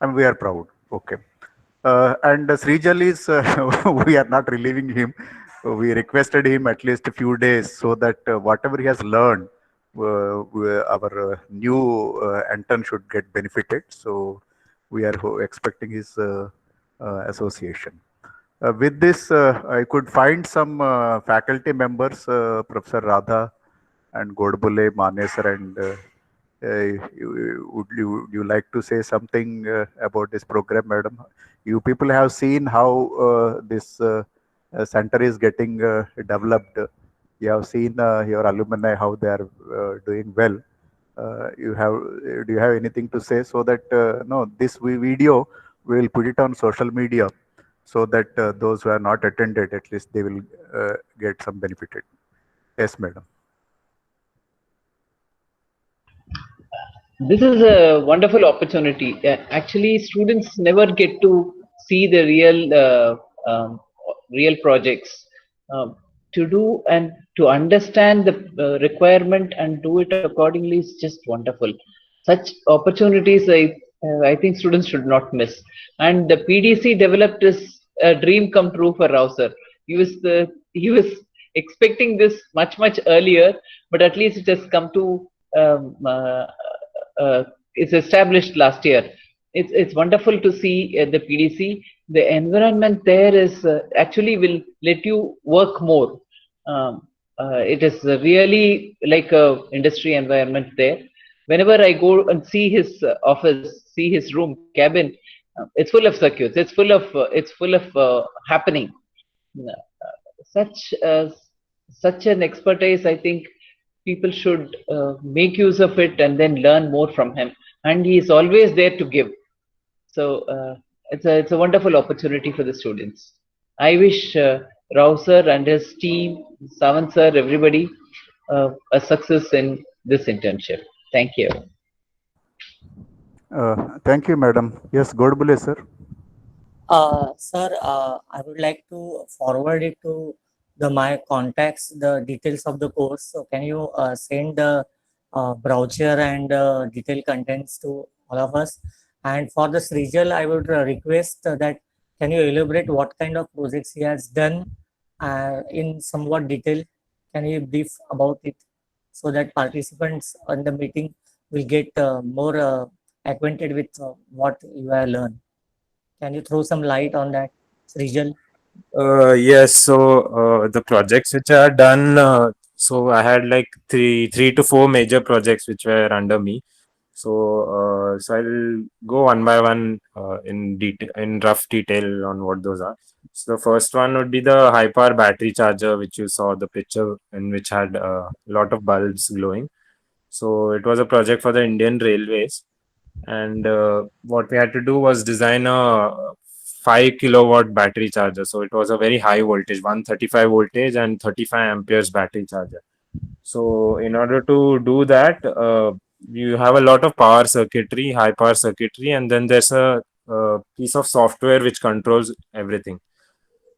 and we are proud. Okay. And Srijal is, we are not relieving him. We requested him at least a few days so that whatever he has learned, our new intern should get benefited. So we are expecting his association. With this, I could find some faculty members, Professor Radha and Godbole, Manesar, and would you like to say something about this program, madam? You people have seen how this center is getting developed. You have seen your alumni how they are doing well. Do you have anything to say so that no this video we will put it on social media so that those who are not attended, at least they will get some benefited. Yes, madam. This is a wonderful opportunity. Actually, students never get to see the real projects. To do and to understand the requirement and do it accordingly is just wonderful. Such opportunities, I think students should not miss. And the PDC developed is a dream come true for Rao sir. He was expecting this much earlier, but at least it has come to um, uh, it's established last year. It's wonderful to see the PDC. The environment there is actually will let you work more. It is really like a industry environment there. Whenever I go and see his office, see his room, cabin, it's full of circuits. It's full of happening. Such such an expertise, I think people should make use of it and then learn more from him. And he is always there to give. So it's a wonderful opportunity for the students. I wish Rao sir and his team, Savant sir, everybody, a success in this internship. Thank you. Thank you, madam. Yes, God bless, sir. Sir, I would like to forward it to my contacts, the details of the course. So can you send the brochure and detailed contents to all of us? And for the Srijal, I would request that can you elaborate what kind of projects he has done in somewhat detail? Can you brief about it so that participants on the meeting will get more acquainted with what you have learned? Can you throw some light on that, Srijal? Yes, so the projects which are done, so I had like three to four major projects which were under me. So I'll go one by one in rough detail on what those are. So the first one would be the high power battery charger, which you saw the picture in, which had a lot of bulbs glowing. So it was a project for the Indian Railways, and what we had to do was design a 5 kilowatt battery charger. So it was a very high voltage, 135 voltage and 35 amperes battery charger. So in order to do that, you have a lot of power circuitry, high power circuitry, and then there's a piece of software which controls everything.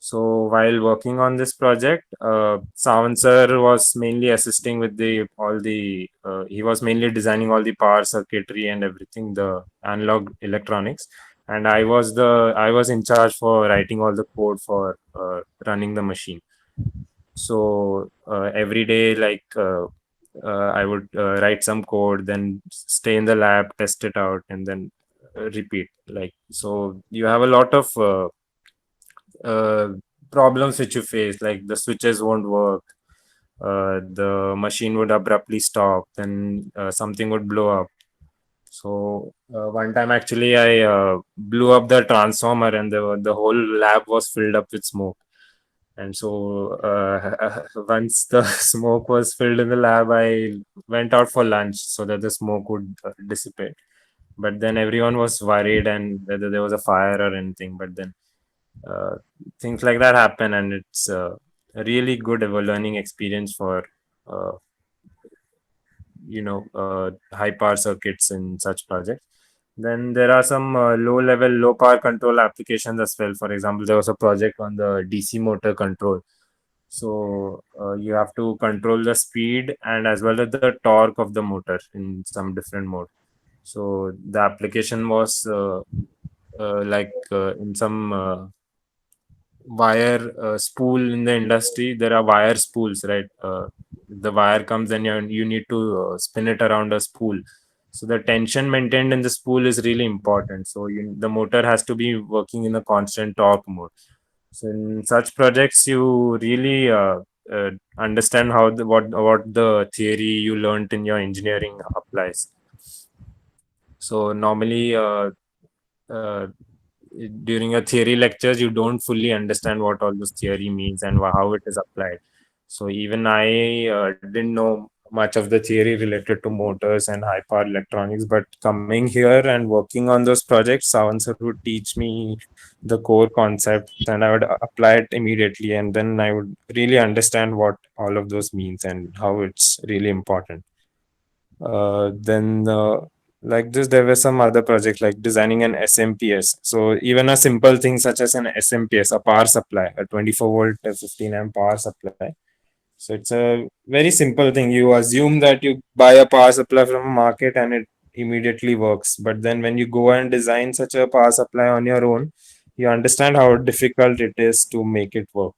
So while working on this project, Savant sir was mainly assisting with he was mainly designing all the power circuitry and everything, the analog electronics. And I was in charge for writing all the code for running the machine. So every day, I would write some code, then stay in the lab, test it out, and then repeat. So you have a lot of problems which you face, like the switches won't work, the machine would abruptly stop, then something would blow up. So one time actually I blew up the transformer, and the whole lab was filled up with smoke. And so once the smoke was filled in the lab, I went out for lunch so that the smoke would dissipate. But then everyone was worried and whether there was a fire or anything. But then things like that happen, and it's a really good learning experience for uh, high power circuits in such projects. Then there are some low power control applications as well. For example, there was a project on the DC motor control. So you have to control the speed and as well as the torque of the motor in some different mode. So the application was in some wire spool in the industry. There are wire spools, right? The wire comes and you need to spin it around a spool. So the tension maintained in the spool is really important. So the motor has to be working in a constant torque mode. So in such projects, you really understand how what the theory you learned in your engineering applies. So normally during your theory lectures, you don't fully understand what all this theory means and how it is applied. So even I didn't know much of the theory related to motors and high power electronics. But coming here and working on those projects, Sawan sir would teach me the core concepts and I would apply it immediately. And then I would really understand what all of those means and how it's really important. Then, like this, there were some other projects like designing an SMPS. So even a simple thing such as an SMPS, a power supply, a 24 volt, 15 amp power supply. So it's a very simple thing. You assume that you buy a power supply from a market and it immediately works. But then when you go and design such a power supply on your own, you understand how difficult it is to make it work.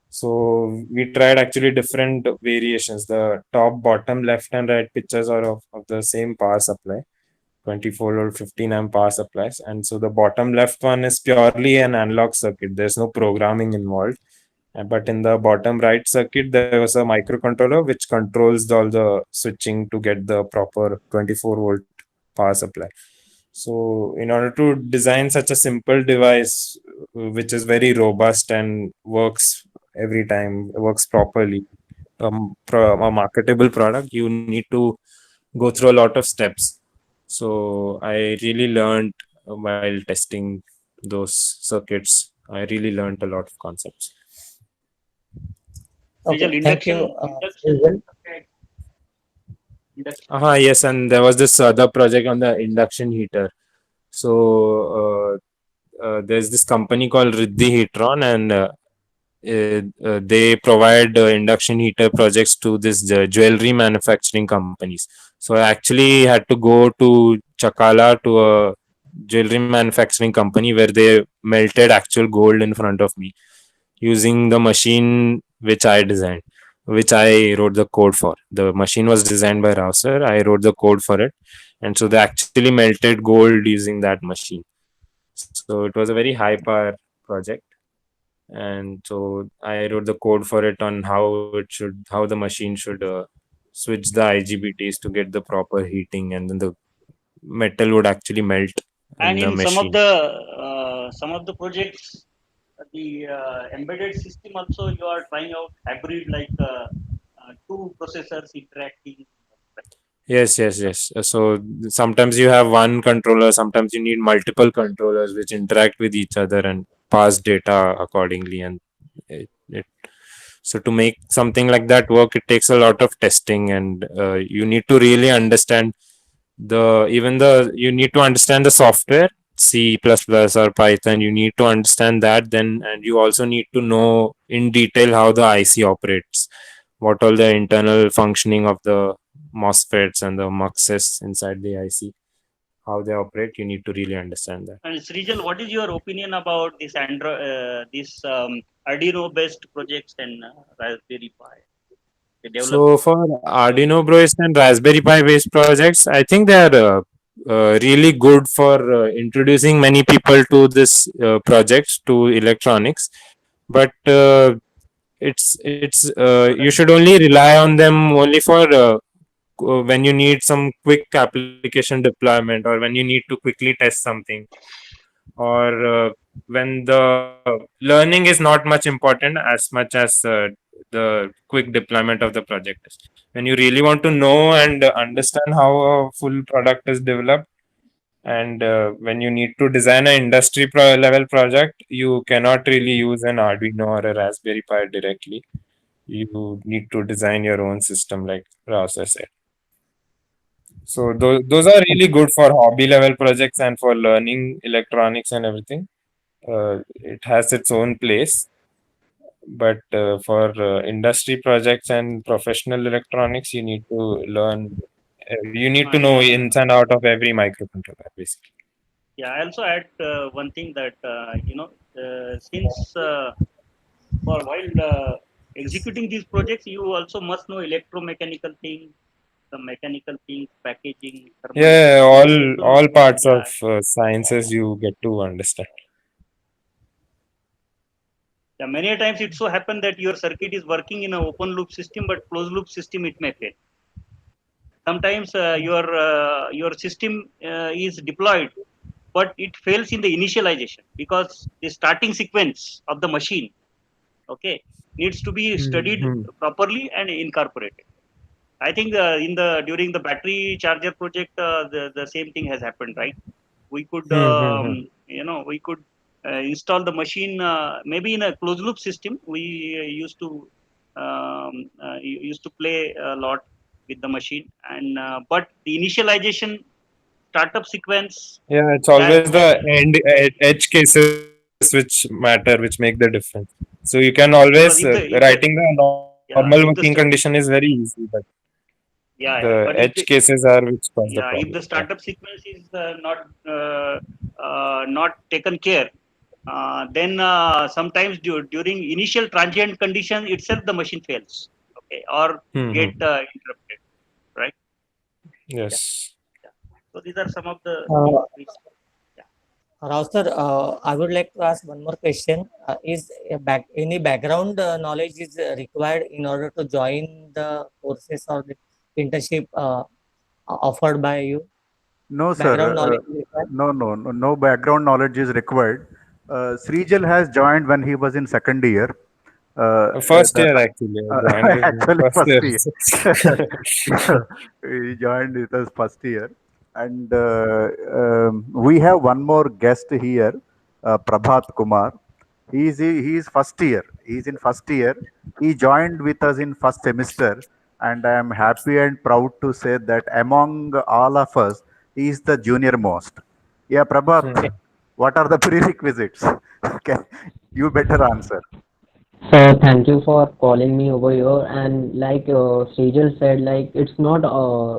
So we tried actually different variations. The top, bottom, left, and right pictures are of the same power supply, 24 or 15 amp power supplies. And so the bottom left one is purely an analog circuit. There's no programming involved. But in the bottom right circuit, there was a microcontroller which controls all the switching to get the proper 24-volt power supply. So, in order to design such a simple device, which is very robust and works every time, works properly, a marketable product, you need to go through a lot of steps. So, I really learned while testing those circuits, I really learned a lot of concepts. Okay, thank you. Induction. Yes, and there was this other project on the induction heater. So there's this company called Riddhi Heatron, and they provide induction heater projects to this jewelry manufacturing companies. So I actually had to go to Chakala to a jewelry manufacturing company where they melted actual gold in front of me using the machine which I designed, which I wrote the code for. The machine was designed by Rao sir. I wrote the code for it. And so they actually melted gold using that machine. So it was a very high power project. And so I wrote the code for it on how the machine should switch the IGBTs to get the proper heating, and then the metal would actually melt And in the in machine. some of the projects, the embedded system also you are trying out hybrid like two processors interacting. Yes. So sometimes you have one controller, sometimes you need multiple controllers which interact with each other and pass data accordingly. And it so to make something like that work, it takes a lot of testing, and you need to really understand you need to understand the software, C++ or Python. You need to understand that then, and you also need to know in detail how the IC operates, what all the internal functioning of the MOSFETs and the muxes inside the IC, how they operate. You need to really understand that. And Srijal, what is your opinion about this Arduino based projects and Raspberry Pi? So for Arduino based and Raspberry Pi based projects, I think they are really good for introducing many people to this projects, to electronics. But you should only rely on them only for when you need some quick application deployment, or when you need to quickly test something, or when the learning is not much important as much as the quick deployment of the project is. When you really want to know and understand how a full product is developed, and when you need to design an industry level project, you cannot really use an Arduino or a Raspberry Pi directly. You need to design your own system, like Rasa said. So those are really good for hobby level projects and for learning electronics and everything. It has its own place, but for industry projects and professional electronics, you need to learn. You need to know ins and out of every microcontroller, basically. Yeah, I also add one thing that since for while executing these projects, you also must know electromechanical things, the mechanical things, packaging, thermal Yeah, efficiency. all parts of sciences you get to understand. Yeah, many a times it so happen that your circuit is working in an open loop system, but closed loop system it may fail. Sometimes your system is deployed, but it fails in the initialization because the starting sequence of the machine, okay, needs to be studied properly and incorporated. I think during the battery charger project, the same thing has happened, right? We could we could install the machine maybe in a closed loop system. We used to play a lot with the machine, and but the initialization startup sequence Yeah, it's that always the edge cases which matter, which make the difference. So you can always because writing the normal yeah working if the condition is very easy, but the but edge cases are which cause the if problem. the Yeah. startup sequence is not taken care, then sometimes during initial transient condition itself the machine fails, okay, or get Hmm. interrupted, right? Yeah, Yes. yeah. So these are some of the Uh, things which, yeah. Rao sir, I would like to ask one more question. Is any background knowledge is required in order to join the courses or the internship offered by you? No, sir. Background knowledge is required? No background knowledge is required. Srijal has joined when he was in second year. First The year actually, I joined in actually first first year. year. He joined with us first year, and we have one more guest here, Prabhat Kumar. He is first year. He's in first year. He joined with us in first semester, and I am happy and proud to say that among all of us, he is the junior most. Yeah, Prabhat, what are the prerequisites? Okay, you better answer. Thank you for calling me over here. And like Sejal said, like it's not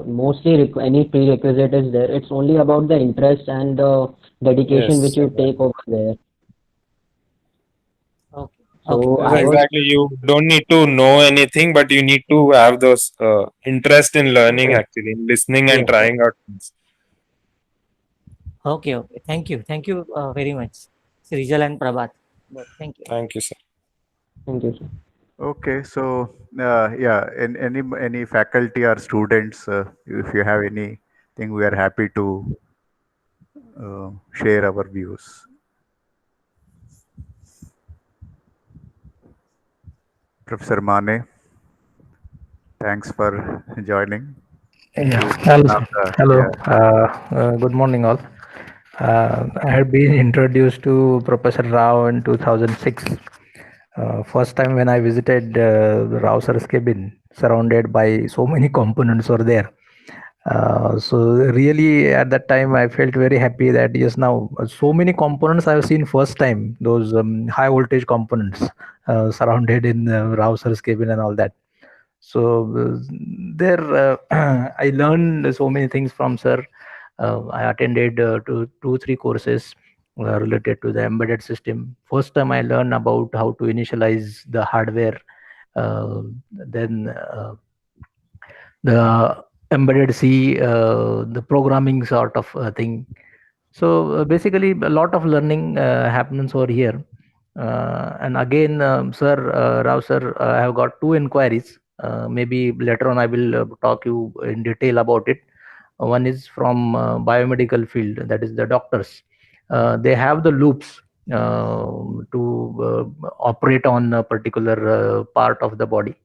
mostly any prerequisite is there. It's only about the interest and the dedication which Yes, you take exactly. over there. Okay. Okay. So Yes, I Nice. was exactly. You don't need to know anything, but you need to have those interest in learning, yes, actually, in listening and yes, yes. trying out things. Okay. Okay. Thank you. Thank you very much, Srijal and Prabhat. But thank you. Thank you, sir. Thank you, sir. Okay, so yeah, any faculty or students, if you have anything, we are happy to share our views. Professor Mane, thanks for joining. Yeah, He's hello, one of sir. the Hello. yeah. Good morning, all. I had been introduced to Professor Rao in 2006. First time when I visited Rao sir's cabin, surrounded by so many components were there. So really, at that time, I felt very happy that yes, now so many components I have seen first time. Those high voltage components surrounded in Rao sir's cabin and all that. So there I learned so many things from sir. I attended two three courses related to the embedded system. First time I learned about how to initialize the hardware, then the embedded C, the programming sort of thing. So basically a lot of learning happens over here. And again, sir, Rao sir, I have got two inquiries. Maybe later on I will talk you in detail about it. One is from biomedical field, that is the doctors. They have the loops to operate on a particular part of the body,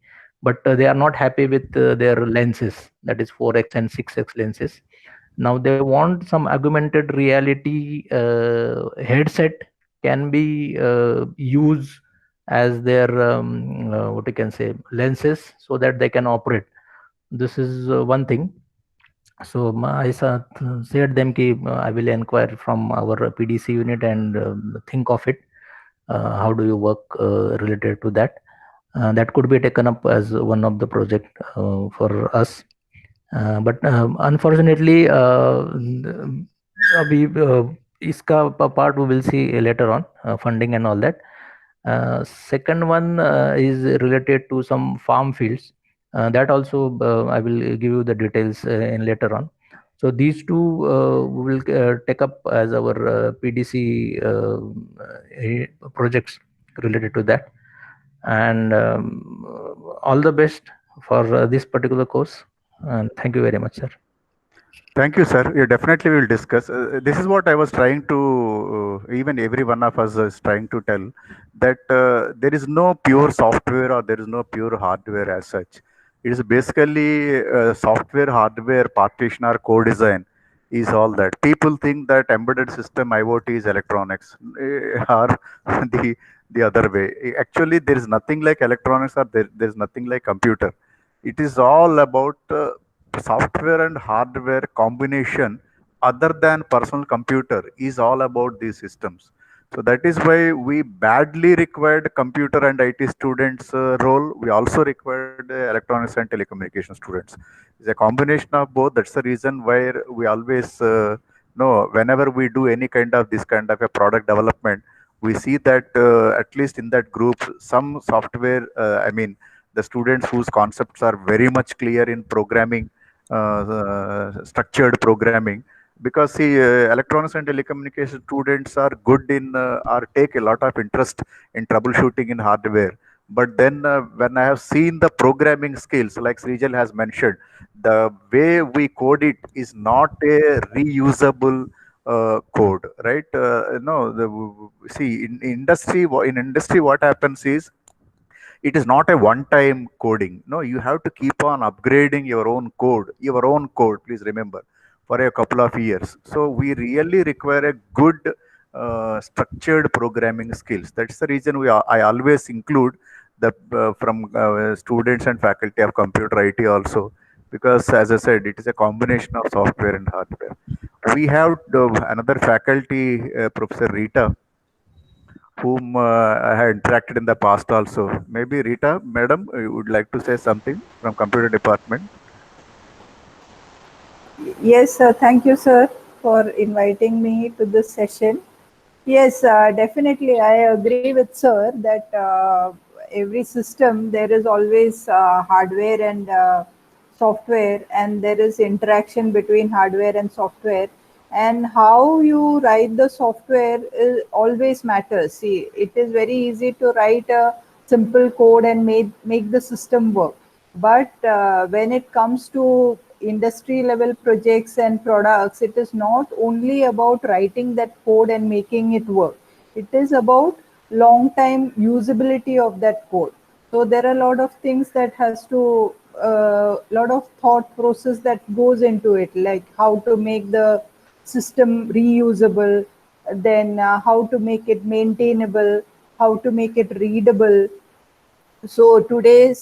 but they are not happy with their lenses, that is 4x and 6x lenses. Now they want some augmented reality headset can be used as their what you can say lenses, so that they can operate. This is one thing. So said them ki I will inquire from our PDC unit and think of it. How do you work related to that? That could be taken up as one of the project for us. But unfortunately, we iska part we will see later on, funding and all that. Second one is related to some farm fields. That also I will give you the details in later on. So these two we will take up as our PDC projects related to that. And all the best for this particular course. And thank you very much, sir. Thank you, sir. You definitely will discuss. This is what I was trying to, even every one of us is trying to tell, that there is no pure software or there is no pure hardware as such. It is basically software, hardware partition or co-design is all that. People think that embedded system IoT is electronics or the other way. Actually, there is nothing like electronics or there is nothing like computer. It is all about software and hardware combination other than personal computer is all about these systems. So that is why we badly required computer and IT students role. We also required electronics and telecommunication students. It's a combination of both. That's the reason why we always know whenever we do any kind of this kind of a product development, we see that at least in that group, some software, the students whose concepts are very much clear in programming, structured programming, because see electronics and telecommunication students are good in or take a lot of interest in troubleshooting in hardware, but then when I have seen the programming skills like Srijal has mentioned, the way we code it is not a reusable code, right? No the, see in industry, what happens is it is not a one time coding. No, you have to keep on upgrading your own code, please remember, for a couple of years. So we really require a good structured programming skills. That's the reason I always include the from students and faculty of computer IT also, because as I said, it is a combination of software and hardware. We have another faculty, Professor Rita, whom I had interacted in the past also. Maybe Rita, madam, you would like to say something from computer department? Yes, sir. Thank you, sir, for inviting me to this session. Yes, definitely. I agree with sir that every system there is always hardware and software, and there is interaction between hardware and software. And how you write the software always matters. See, it is very easy to write a simple code and make the system work. But when it comes to industry level projects and products, it is not only about writing that code and making it work. It is about long time usability of that code. So there are a lot of things that has to, lot of thought process that goes into it, like how to make the system reusable, then how to make it maintainable, how to make it readable. So today,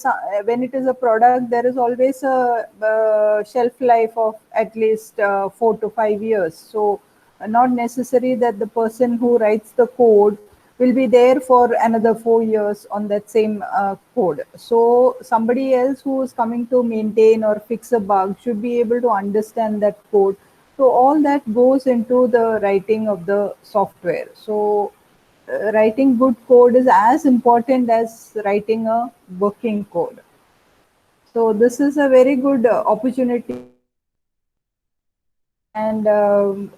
when it is a product, there is always a shelf life of at least 4 to 5 years. So not necessary that the person who writes the code will be there for another 4 years on that same code. So somebody else who is coming to maintain or fix a bug should be able to understand that code. So all that goes into the writing of the software. So writing good code is as important as writing a working code. So this is a very good opportunity. And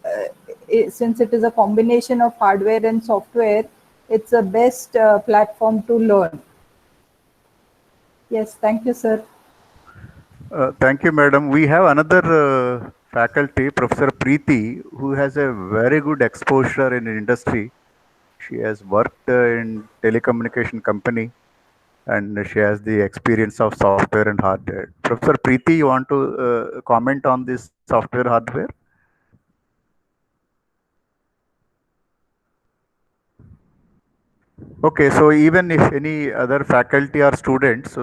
since it is a combination of hardware and software, it's the best platform to learn. Yes, thank you, sir. Thank you, madam. We have another faculty, Professor Preeti, who has a very good exposure in industry. She has worked in telecommunication company, and she has the experience of software and hardware. Professor Preeti, you want to comment on this software hardware? Okay, so even if any other faculty or students,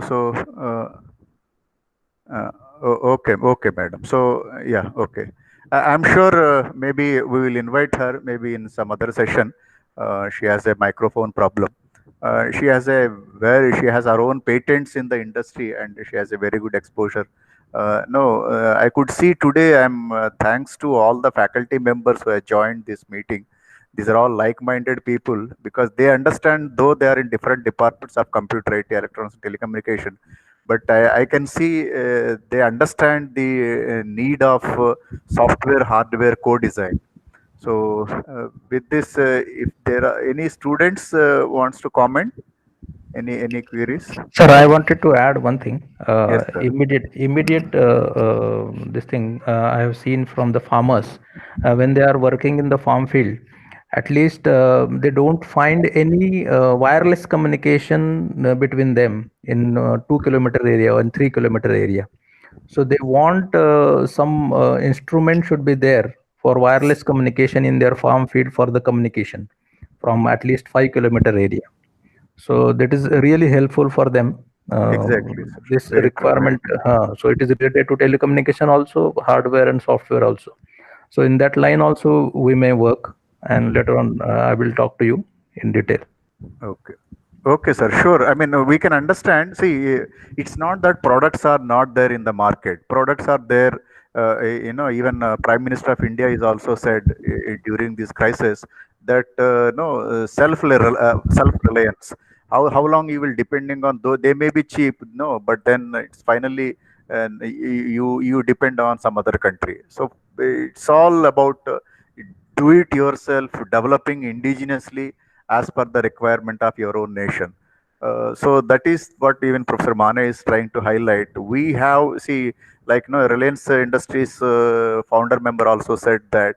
okay, madam. So yeah, okay. I'm sure maybe we will invite her maybe in some other session. She has a microphone problem. She has her own patents in the industry, and she has a very good exposure. No, I could see today. I'm thanks to all the faculty members who have joined this meeting. These are all like-minded people because they understand, though they are in different departments of computer IT, electronics, and telecommunication, but I can see they understand the need of software hardware co-design. So with this, if there are any students wants to comment, any queries? Sir, I wanted to add one thing. Yes, sir. Immediate this thing I have seen from the farmers when they are working in the farm field. at least they don't find any wireless communication between them in 2 kilometer area or in 3 kilometer area. So they want some instrument should be there for wireless communication in their farm field for the communication from at least 5 kilometer area. So that is really helpful for them. Exactly, sir. This Very true. requirement. So it is related to telecommunication also, hardware and software also. So in that line also we may work, and later on I will talk to you in detail. Okay. Okay, sir. Sure. I mean, we can understand. See, it's not that products are not there in the market. Products are there. Even Prime Minister of India is also said during this crisis that no self reliance. How long you will depending on though they may be cheap, no, but then it's finally you depend on some other country. So it's all about do it yourself, developing indigenously as per the requirement of your own nation. So that is what even Professor Mane is trying to highlight. We have, see, like, Reliance Industries founder member also said that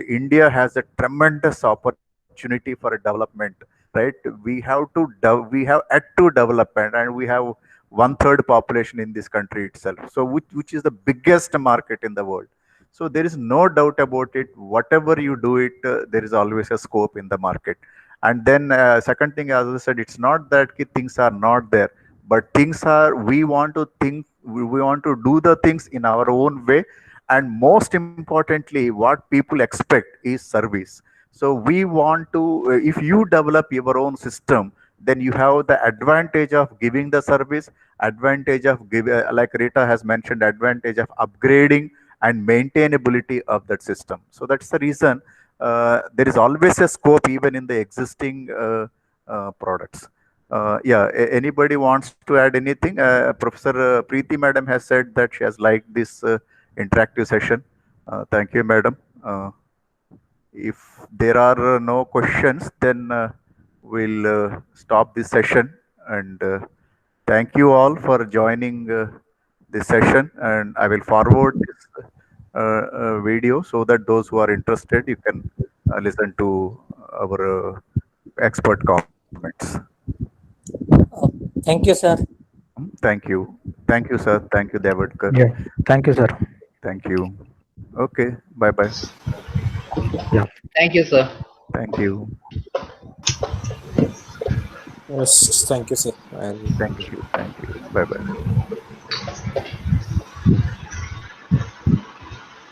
India has a tremendous opportunity for development, right? We have yet to development, and we have one third population in this country itself. So which is the biggest market in the world. So there is no doubt about it. Whatever you do it, there is always a scope in the market. And then second thing, as I said, it's not that things are not there, but things are. We want to think. We want to do the things in our own way, and most importantly, what people expect is service. So we want to. If you develop your own system, then you have the advantage of giving the service, advantage of like Rita has mentioned, advantage of upgrading and maintainability of that system. So that's the reason there is always a scope even in the existing products. Yeah, anybody wants to add anything? Professor Preeti Madam has said that she has liked this interactive session. Thank you, Madam. If there are no questions, then we'll stop this session. And thank you all for joining this session. And I will forward this video so that those who are interested, you can listen to our expert comments. Thank you, sir. Thank you. Thank you, sir. Thank you, Devadkar. Yeah. Thank you, sir. Thank you. Okay. Bye-bye. Yeah. Thank you, sir. Thank you. Yes, thank you, sir. And Thank you. Thank you. Bye-bye.